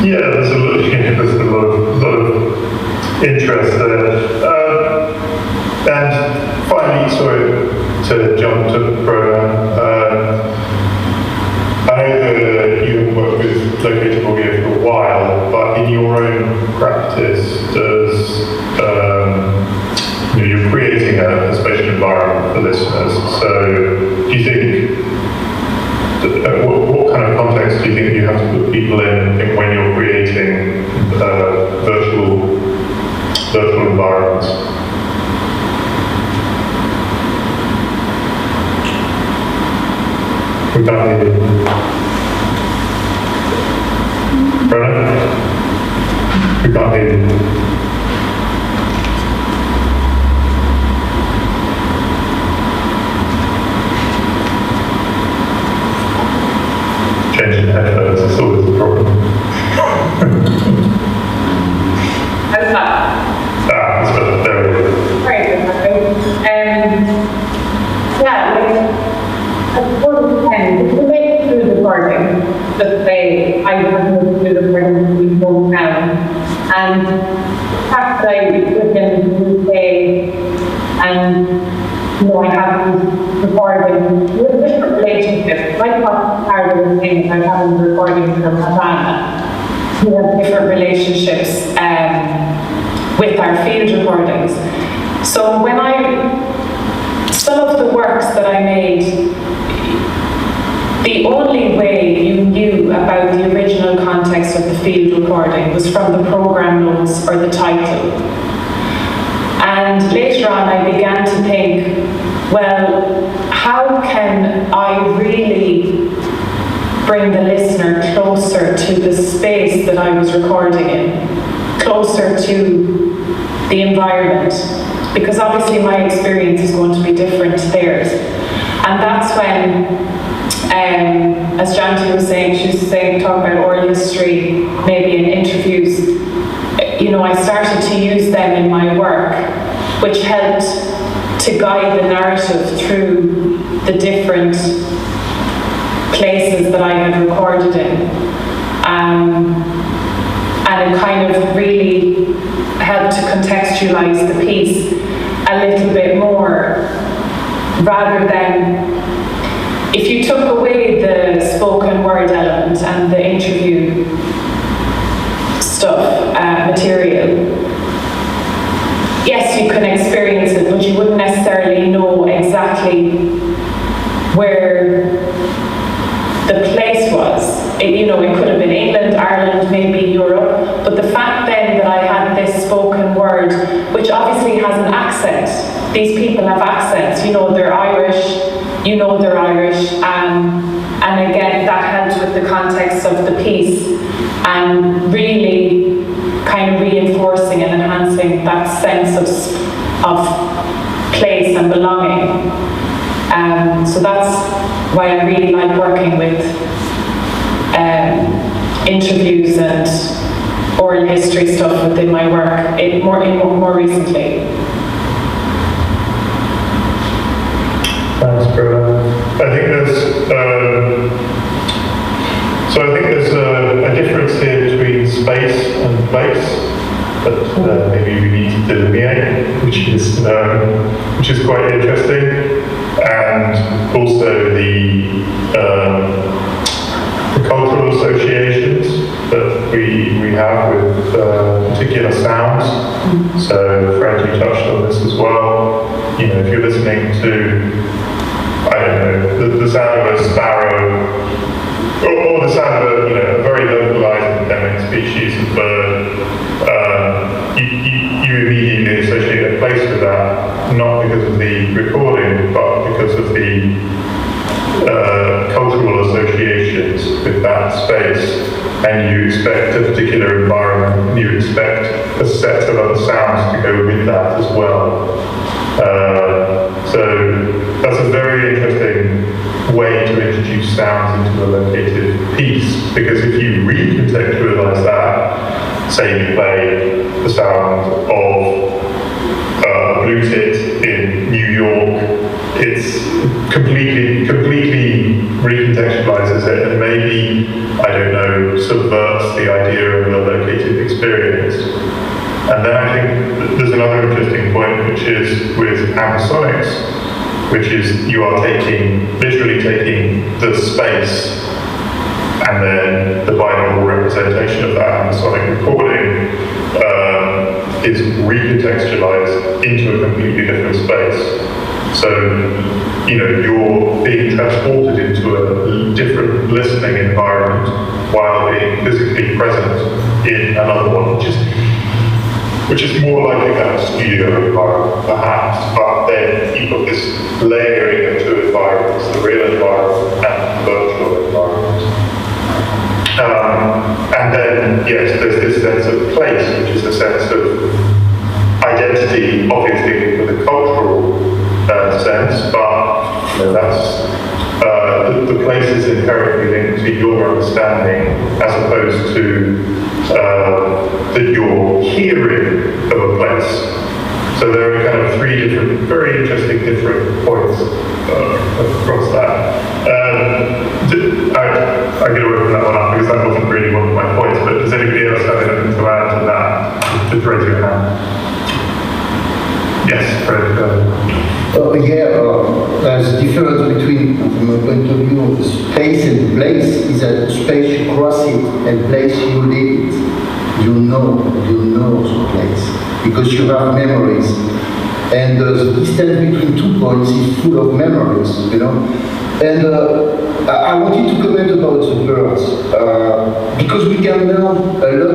Yeah, there's a lot of interest there. And finally, sorry to jump to Brona. I know that you haven't worked with Locative-Media for a while, but in your own practice, you're creating a spatial environment for listeners. So, do you think, what kind of context do you think you have to put people in when you're creating virtual environments? We can't hear you. Brona? We can't hear you. Changing headphones is always a problem.
How's that?
It's better. There we go.
I suppose it depends. If you make it through the recording, just say, I have moved through the recording to my hometown, and perhaps I live in the UK, and I have these recordings with different relationships, like what Carol was saying about having recordings from Havana. We have different relationships with our field recordings. So some of the works that I made, the only way you knew about the original context of the field recording was from the program notes or the title. And later on I began to think, well, how can I really bring the listener closer to the space that I was recording in, closer to the environment? Because obviously my experience is going to be different to theirs. And that's when, as Janty was saying, she was talking about oral history, maybe in interviews, I started to use them in my work, which helped to guide the narrative through the different places that I had recorded in. And it kind of really helped to contextualize the piece a little bit more, rather than, if you took away the spoken word element and the interview stuff, material, yes, you can experience it, but you wouldn't necessarily know exactly where the place was. It could have been England, Ireland, maybe Europe, but the fact then that I had this spoken word, which obviously has an accent. These people have accents, they're Irish, they're Irish, and again, that helps with the context of the piece, and really kind of reinforcing and enhancing that sense of So that's why I really like working with interviews and oral history stuff within my work more recently.
Thanks, Bruno. I think there's a difference here between space and place that maybe we need to delineate, which is quite interesting, and also the cultural associations that we have with particular sounds. So Fred, you touched on this as well. You know, if you're listening to, I don't know, the sound of a sparrow, or the sound of a very localized endemic species of bird, you immediately associate a place with that, not because of the recording, but because of the cultural associations with that space, and you expect a particular environment, and you expect a set of other sounds to go with that as well. So that's a very interesting way to introduce sounds into a locative piece, because if you recontextualize that, say you play the sound of a blue tit in New York, it's completely recontextualizes it, and maybe, I don't know, subverts the idea of a locative experience. And then I think there's another interesting point, which is with ambisonics, which is you are literally taking the space and then the binaural representation of that ambisonic recording is recontextualized into a completely different space. So, you're being transported into a different listening environment while being physically present in another one, which is more like a kind of studio environment, perhaps, but then you've got this layering of two environments, the real environment and the virtual environment. And then, yes, there's this sense of place, which is a sense of identity, obviously with a cultural sense, but that's the place is inherently linked to your understanding, as opposed to that you're hearing of a place. So there are kind of three different, very interesting different points across that. I'm going to open that one up because that wasn't really one of my points, but does anybody else have anything to add to that? Just raise your hand. Yes, Fred, go ahead.
There's a difference between, from my point of view, space and place is that space you cross it and place you live it. You know the place because you have memories. And the distance between 2 points is full of memories, And I wanted to comment about the birds, because we can learn a lot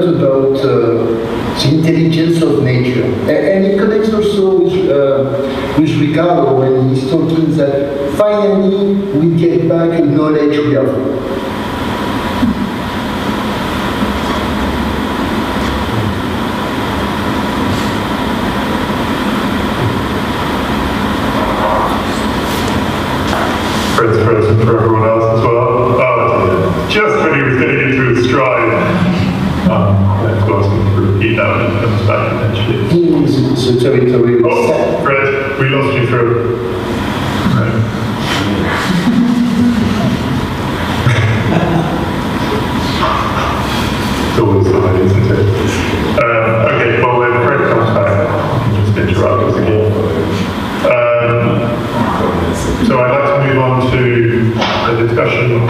about the intelligence of nature. And it connects also with Ricardo when he's talking that finally we get back a knowledge we have.
Fred's frozen for everyone else as well. Oh, just when he was getting into his stride. I have to ask him to repeat that when he comes back eventually.
The territory.
Oh, Fred, we lost you for... Right. It's always the way, isn't it? Okay, well when Fred comes back, you can just interrupt us again. So I'd like to move on to a discussion of,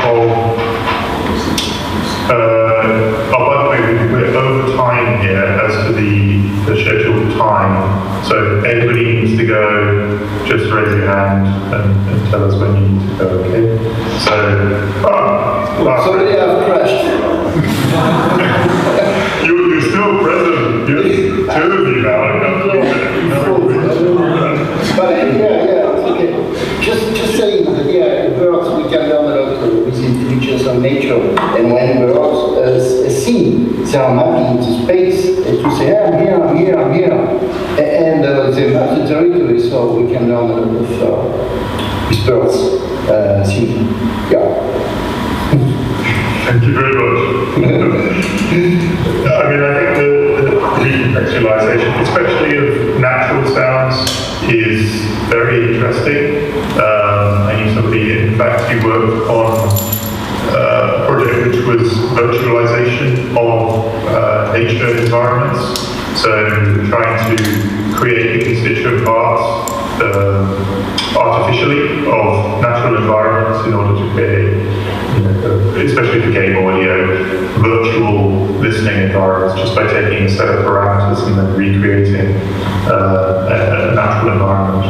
by the way, we're over time here as to the scheduled time. So if anybody needs to go, just raise your hand and tell us when you need to go, okay? So,
sorry, I've crashed.
You're still present. You're two of you now.
But okay. Just saying that, birds, we can learn a lot with intelligence of nature. And when birds sing, they are mapping the space to say, I'm here. And they map the territory, so we can learn a lot of with birds. Yeah.
Thank you very much. I mean, I think the recontextualization, especially of natural sounds, is very interesting. And in fact, you worked on a project which was virtualization of nature environments. So trying to create the constituent parts artificially of natural environments in order to create, especially for game audio, virtual listening environments just by taking a set of parameters and then recreating a natural environment.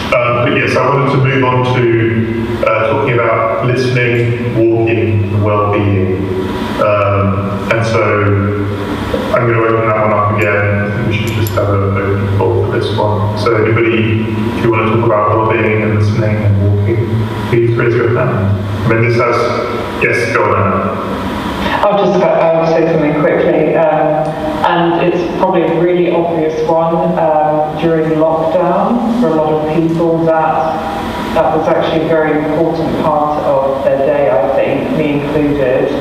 But yes, I wanted to move on to talking about listening, walking, and well-being. And so I'm going to open that one up again. I think we should just have an open call for this one. So anybody, if you want to talk about well-being and listening and walking, please raise your hand. I mean, this has, yes, go on.
I'll say something quickly, and it's probably a really obvious one. During lockdown, for a lot of people, that was actually a very important part of their day, I think, me included.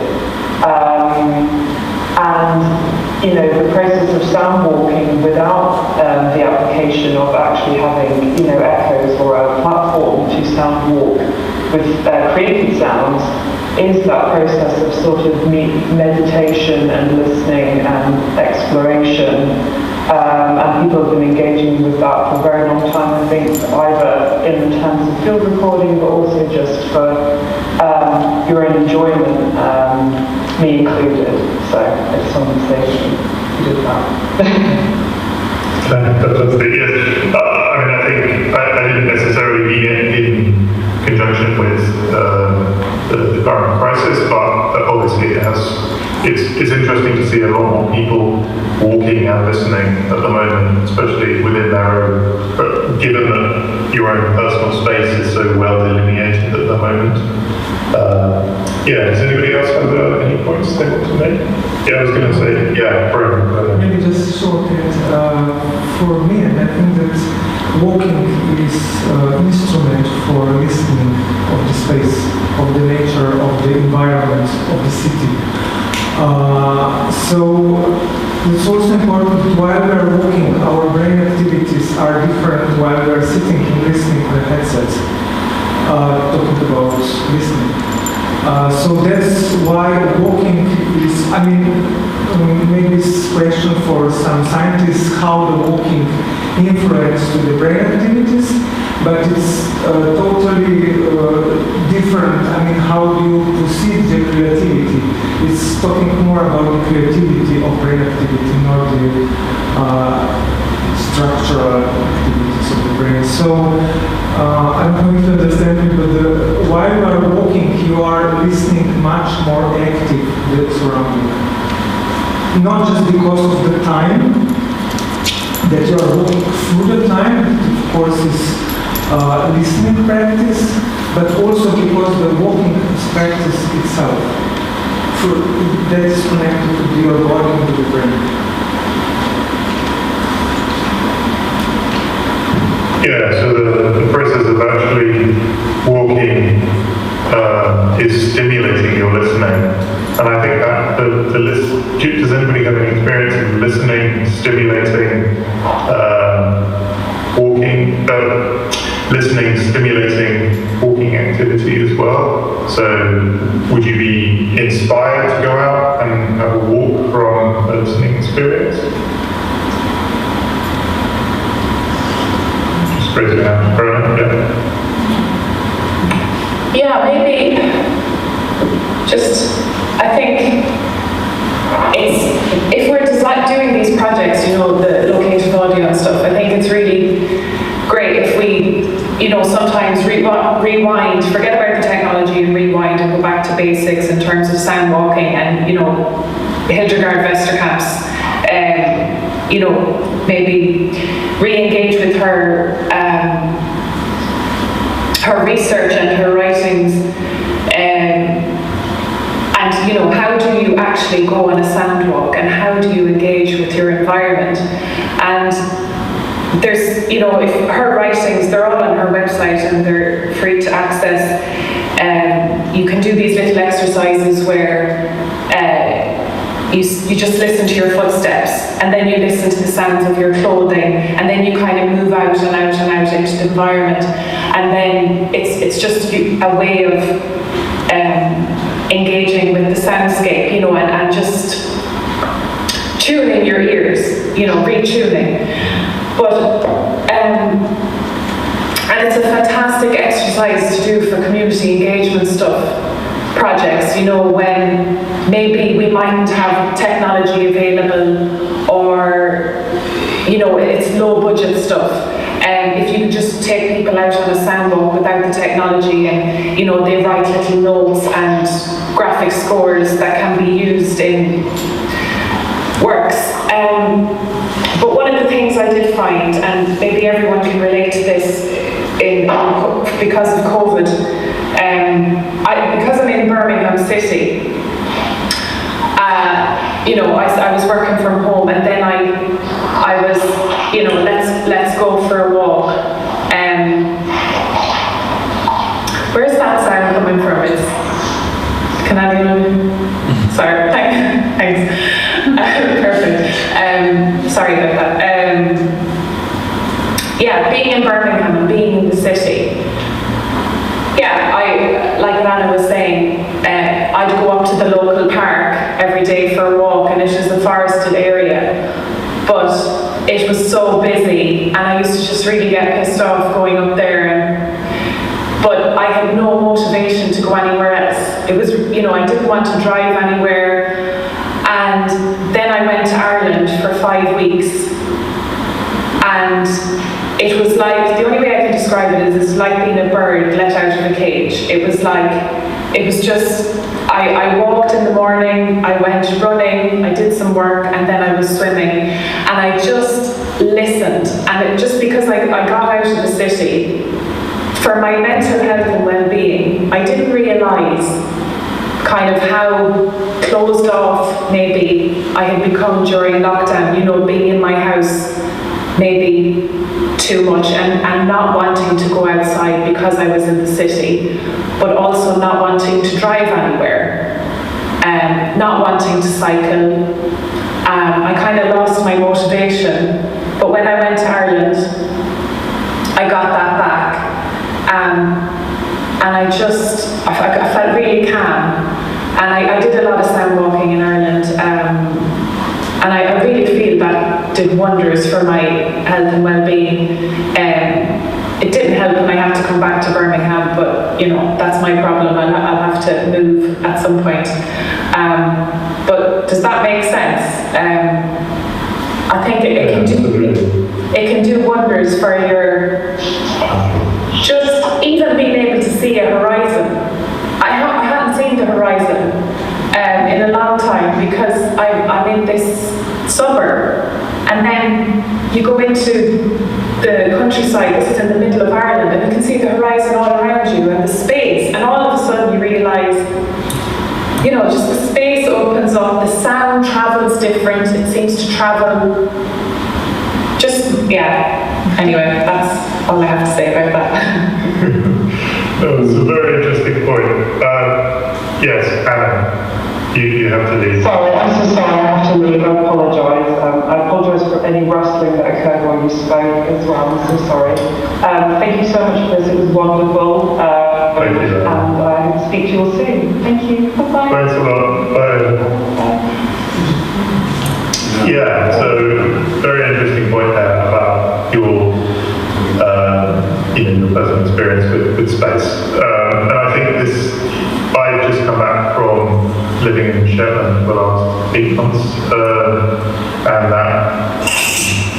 And the process of sound walking without the application of actually having, echoes or a platform to sound walk with created sounds is that process of sort of meditation and listening and exploration. And people have been engaging with that for a very long time, I think, either in terms of field recording, but also just for your own enjoyment, me included. So I just wanted to say you did that.
That's the, yes. I mean, I think I didn't necessarily mean it in conjunction with the current crisis, but obviously it's interesting to see a lot more people walking and listening at the moment, especially within their own, given that your own personal space is so well delineated at the moment. Does anybody else have any points they want to make? Yeah, I was going to say, Brian.
Maybe just short for me, and I think that walking is an instrument for listening of the space, of the nature, of the environment, of the city. So it's also important that while we are walking, our brain activities are different while we are sitting and listening to the headsets, talking about listening. So that's why walking is, maybe it's a question for some scientists how the walking influences the brain activities, but it's totally different. How do you perceive the creativity? It's talking more about the creativity of brain activity, not the structural activities of the brain. So I'm going to understand you, but while you are walking, you are listening much more active to the surrounding. Not just because of the time that you are walking through the time, of course, is listening practice, but also because the walking practice itself. That is connected to your body and to the brain.
Yeah, so the process of actually walking is stimulating your listening. And I think that does anybody have any experience of listening, stimulating, walking, listening, stimulating walking activity as well? So would you be inspired to go out and have a walk from a listening experience? Raise your hand.
Yeah, maybe I think it's, if we're doing these projects, the locative audio and stuff, I think it's really great if we, sometimes rewind, forget about the technology and rewind and go back to basics in terms of sound walking and, Hildegard Westerkamp's, maybe re-engage with her her research and her writings, and how do you actually go on a sound walk and how do you engage with your environment? And there's
you know, if her writings, they're all on her website and they're free to access. You can do these little exercises where you just listen to your footsteps, and then you listen to the sounds of your clothing, and then you kind of move out and out and out into the environment, and then it's just a way of engaging with the soundscape, you know, and just tuning your ears, you know, retuning. But and it's a fantastic exercise to do for community engagement stuff, projects, you know, when maybe we mightn't have technology available, or, you know, it's low budget stuff. And if you could just take people out on a soundwalk without the technology, and, you know, they write little notes and graphic scores that can be used in works. But one of the things I did find, and maybe everyone can relate to this because of COVID, because I'm in Birmingham City, you know, I was working from home, and then I was, you know, let's go for a walk. Where's that sound coming from? Can anyone? Sorry, thanks. Perfect. Sorry about that. Yeah, being in Birmingham and being in the city. Yeah, like Anna was saying, I'd go up to the local park every day for a walk, and it was a forested area, but it was so busy, and I used to just really get pissed off going up there, but I had no motivation to go anywhere else. It was, you know, I didn't want to drive anywhere, and then I went to Ireland for 5 weeks, and it was like, the only way I can describe it is it's like being a bird let out of a cage. It was just, I walked in the morning, I went running, I did some work, and then I was swimming. And I just listened. And just because I got out of the city, for my mental health and well-being, I didn't realise kind of how closed off maybe I had become during lockdown, you know, being in my house maybe too much, and not wanting to go outside because I was in the city, but also not wanting to drive anywhere, not wanting to cycle. I kind of lost my motivation, but when I went to Ireland, I got that back, and I felt really calm, and I did a lot of sound walking in Ireland, and I really feel that did wonders for my health and well-being. It didn't help when I had to come back to Birmingham, but, you know, that's my problem. I'll have to move at some point. But does that make sense? I think it can do wonders for your, just even being able to see a horizon. I hadn't seen the horizon in a long time, because I'm in this suburb, and then you go into the countryside. This is in the middle of Ireland, and you can see the horizon all around you and the space, and all of a sudden you realise, you know, just the space opens up, the sound travels different, it seems to travel, just, yeah. Anyway, that's all I have to say about that.
That was a very interesting point. Yes, Anna. You have to leave.
Sorry, I'm so sorry, I have to leave. I apologise. I apologise for any rustling that occurred while you spoke as well. I'm so sorry. Thank you so much for this. It was wonderful.
Thank you.
And I hope to speak to you all soon. Thank you. Bye-bye.
Thanks a lot. Bye. Yeah, so very interesting point there about your, you know, your personal experience with space. And I think I've just come back from living in Shetland for the last 8 months, and that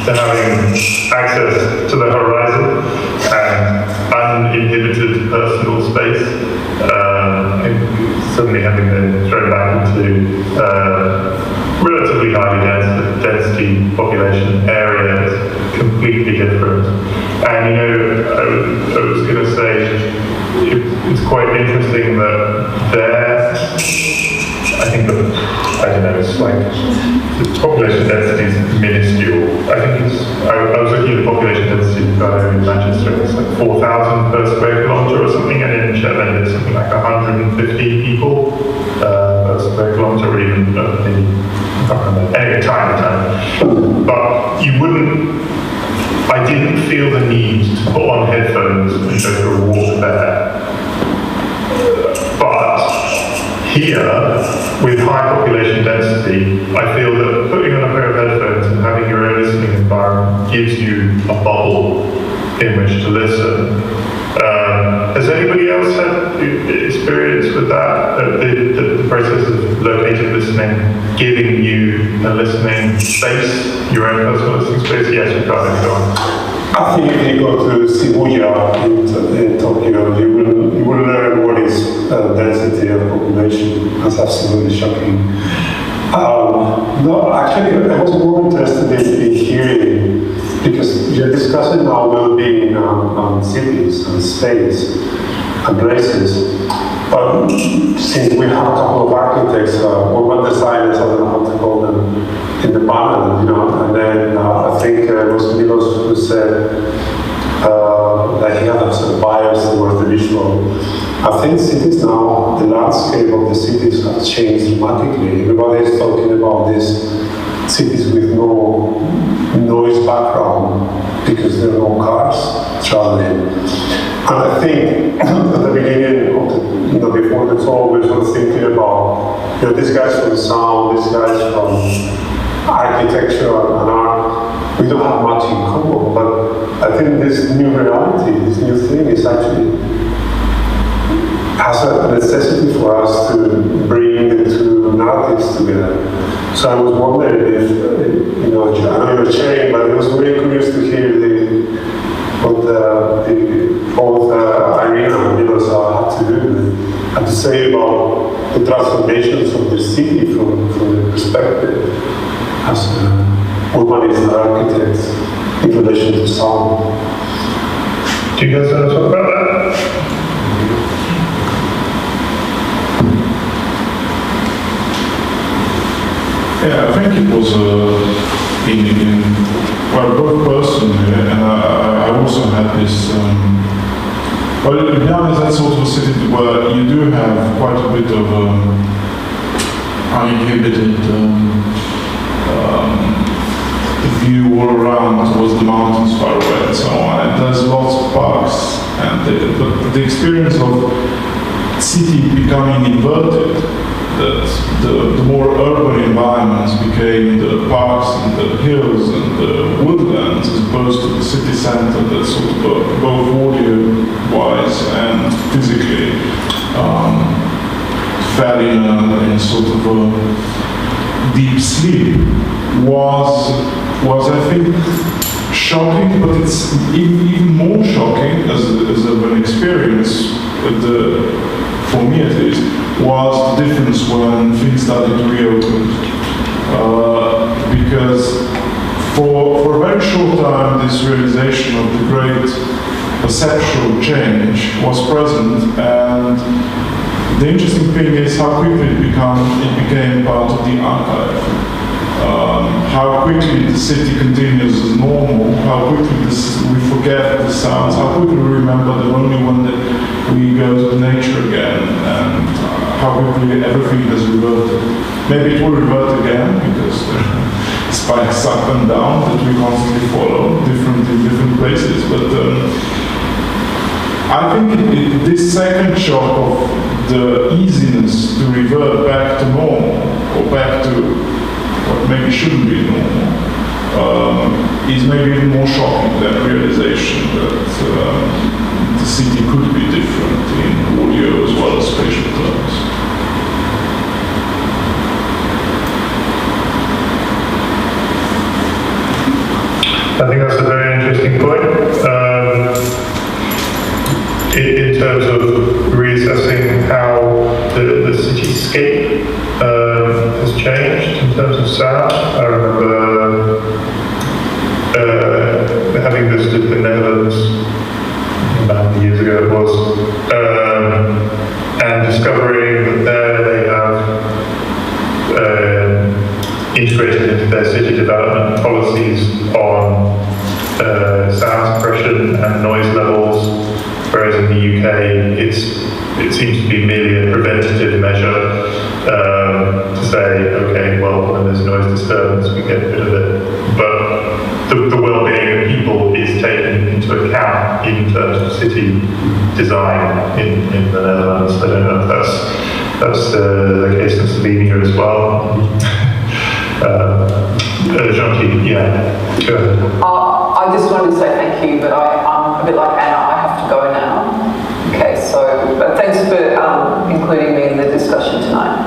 to having access to the horizon and uninhibited personal space, and suddenly having been thrown back into relatively highly density population areas, completely different. And you know, I was going to say, it's quite interesting that their I think that, I don't know, it's like, the population density is minuscule. I think I was looking at the population density in Manchester, it's like 4,000 per square kilometre or something, and in Shetland it's something like 150 people per square kilometre, or even, maybe, I can't remember, anyway, tiny. But you wouldn't, I didn't feel the need to put on headphones and go for a walk there. But here, with high population density, I feel that putting on a pair of headphones and having your own listening environment gives you a bubble in which to listen. Has anybody else had experience with that? The process of located listening giving you a listening space, your own personal listening space? Yes, Ricardo, go on.
I think if you go to Shibuya in Tokyo, you will learn what is density of population. That's absolutely shocking. No, actually, I was more interested in hearing, because you're discussing now well-being on cities and space and places. But since we have a couple of architects, urban designers, I don't know how to call them, in the panel, and then I think it was Milos who said that he had a sort of bias towards the visual. I think cities now, the landscape of the cities has changed dramatically. Everybody is talking about these cities with no noise background because there are no cars traveling. And I think at the beginning of the, before the talk, we were thinking about, these guys from sound, these guys from architecture and art, we don't have much in common, but I think this new reality, this new thing is actually has a necessity for us to bring the two narratives together. So I was wondering if, I know you're sharing, but I was very curious to hear what both Irina and Milos had to do, had to say about the transformations of the city from the perspective as urbanists and architects in relation to sound.
Do you guys want to talk about that?
Yeah, I think it was both personally, and I also had this. Well, Ljubljana is sort of a city where you do have quite a bit of uninhibited view all around towards the mountains far away and so on. And there's lots of parks, and the experience of city becoming inverted. That the more urban environments became the parks and the hills and the woodlands as opposed to the city center that sort of both audio-wise and physically fell in a sort of a deep sleep was I think shocking, but it's even more shocking as an experience for me at least, was the difference when things started to reopen. Because for a very short time, this realization of the great perceptual change was present, and the interesting thing is how quickly it became part of the archive. How quickly the city continues as normal, how quickly we forget the sounds, how quickly we remember them only when we go to nature again, and how quickly everything has reverted. Maybe it will revert again because the spikes up and down that we constantly follow in different places. But I think this second shock of the easiness to revert back to normal, or back to what maybe shouldn't be normal, is maybe even more shocking than realization that the city could be different in audio as well as spatial terms.
I think that's a very interesting point. In terms of reassessing how the cityscape has changed in terms of sound. I remember having visited the Netherlands about years ago it was, and discovering that there they have integrated into their city development policies on sound suppression and noise levels, whereas in the UK it seems to be merely a preventative measure to say, okay, well, when there's noise disturbance, we get rid of it. But the well-being of people is taken into account in terms of city design in the Netherlands. I don't know if that's the case in Slovenia as well. Jean-Pierre, yeah, go ahead.
I just wanted to say thank you, but I'm a bit like Anna, I have to go now. Okay, so, but thanks for including me in the discussion tonight.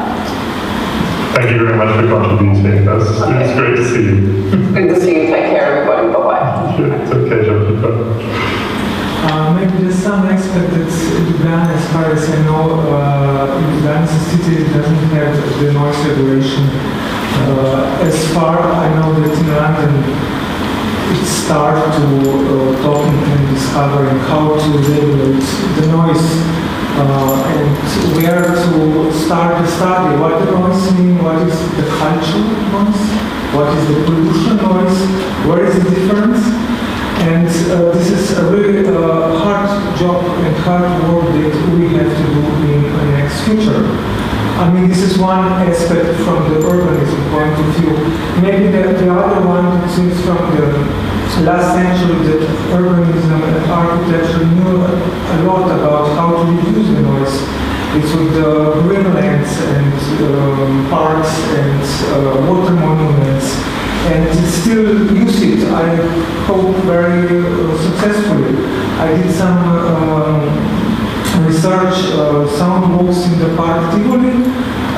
Thank you very much for contributing. It's great to see you.
Good to see you. Take care, everybody. Bye-bye.
It's okay, Jean-Pierre.
Maybe there's some aspect that Ljubljana, as far as I know, Ljubljana as a city doesn't have the noise regulation. As far I know that in London, it started to talking and discovering how to regulate the noise and where to start the study. What the noise means, what is the cultural noise, what is the pollution noise, where is the difference? And this is a really hard job and hard work that we have to do in the next future. I mean, this is one aspect from the urbanism point of view. Maybe the other one seems from the last century that urbanism and architecture knew a lot about how to reduce the noise. It's with the greenlands and parks and water monuments. And still use it, I hope, very successfully. I did some research, sound walks in the park Tivoli,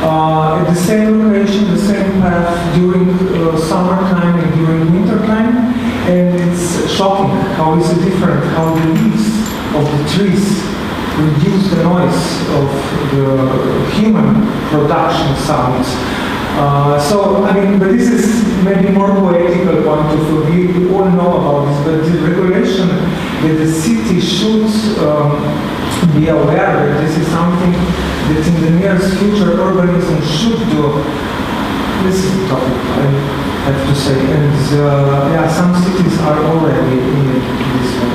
at the same location, the same path during summertime and during wintertime, and it's shocking how is it different, how the leaves of the trees reduce the noise of the human production sounds. So, I mean, but this is maybe more poetical point of view. We all know about this, but the regulation that the city should be aware that this is something that in the nearest future urbanism should do. This is the topic, I have to say. And yeah, some cities are already in this way.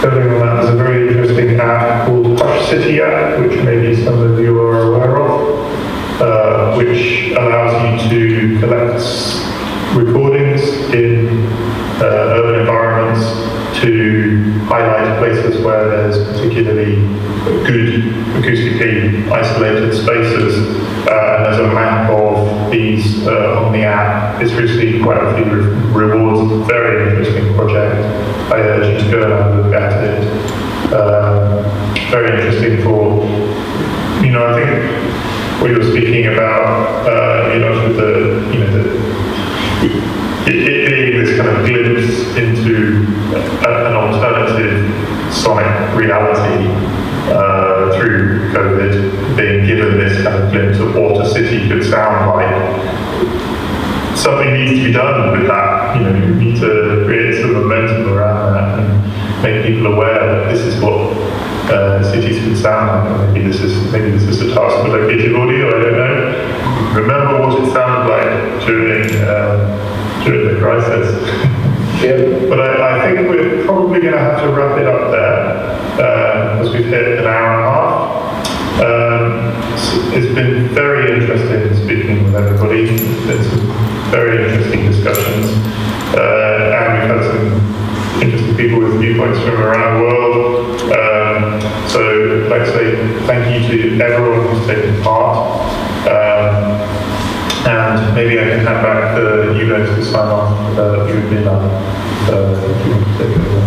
Building on that, there's a very interesting app called Hush City app, which maybe some of you are aware of, which allows you to collect recordings in urban environments to highlight places where there's particularly good acoustically isolated spaces. And there's a map of these on the app. It's received quite a few rewards. Very interesting project. I urge you to go and have a look at it. Very interesting for, I think what you were speaking about, with it being this kind of glimpse into an alternative sonic reality through COVID, being given this kind of glimpse of what a city could sound like. Something needs to be done with that. You need to create some momentum around that and make people aware that this is what cities could sound like. And maybe this is a task for Locative-Audio. I don't know. Remember what it sounded like during the crisis.
Yeah.
But I think we're probably going to have to wrap it up there because we've hit an hour and a half. It's been very interesting speaking with everybody. It's been some very interesting discussions, and we've had some interesting people with viewpoints from around the world. So I'd like to say thank you to everyone who's taken part. And maybe I can hand back to you guys to sign off. You and Mina, if you want to take it over.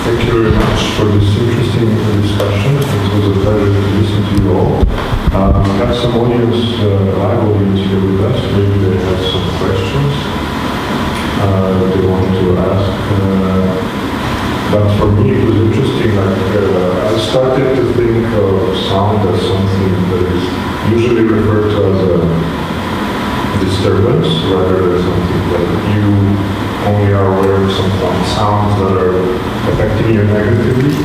Thank you very much for this interesting discussion. It was a pleasure to listen to you all. We have some audience, live audience here with us. Maybe they have some questions that they want to ask. But for me it was interesting, I started to think of sound as something that is usually referred to as a disturbance rather than something that you only are aware of some sounds that are affecting you negatively.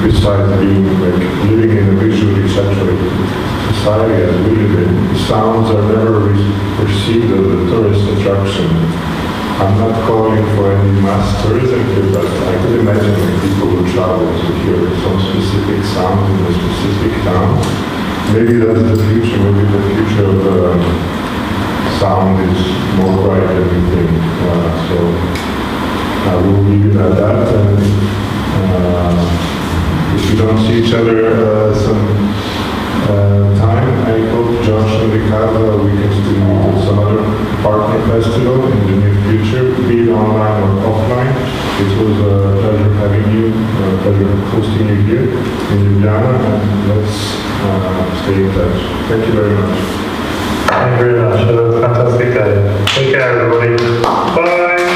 besides being like living in a visually saturated society as we live in, sounds are never perceived as a tourist attraction. I'm not calling for any mass tourism here, but I could imagine like people who travel to hear some specific sound in a specific town. Maybe that's the future. Maybe the future of sound is more bright than we think. So I will leave it at that. And if we don't see each other some time, I hope Josh and Ricardo, we can still meet at some other partner festival in the near future, be it online or offline. It was a pleasure having you, a pleasure hosting you here in Ljubljana, and let's stay in touch. Thank you very much.
Thank you very much. Have a fantastic day. Take care, everybody. Bye.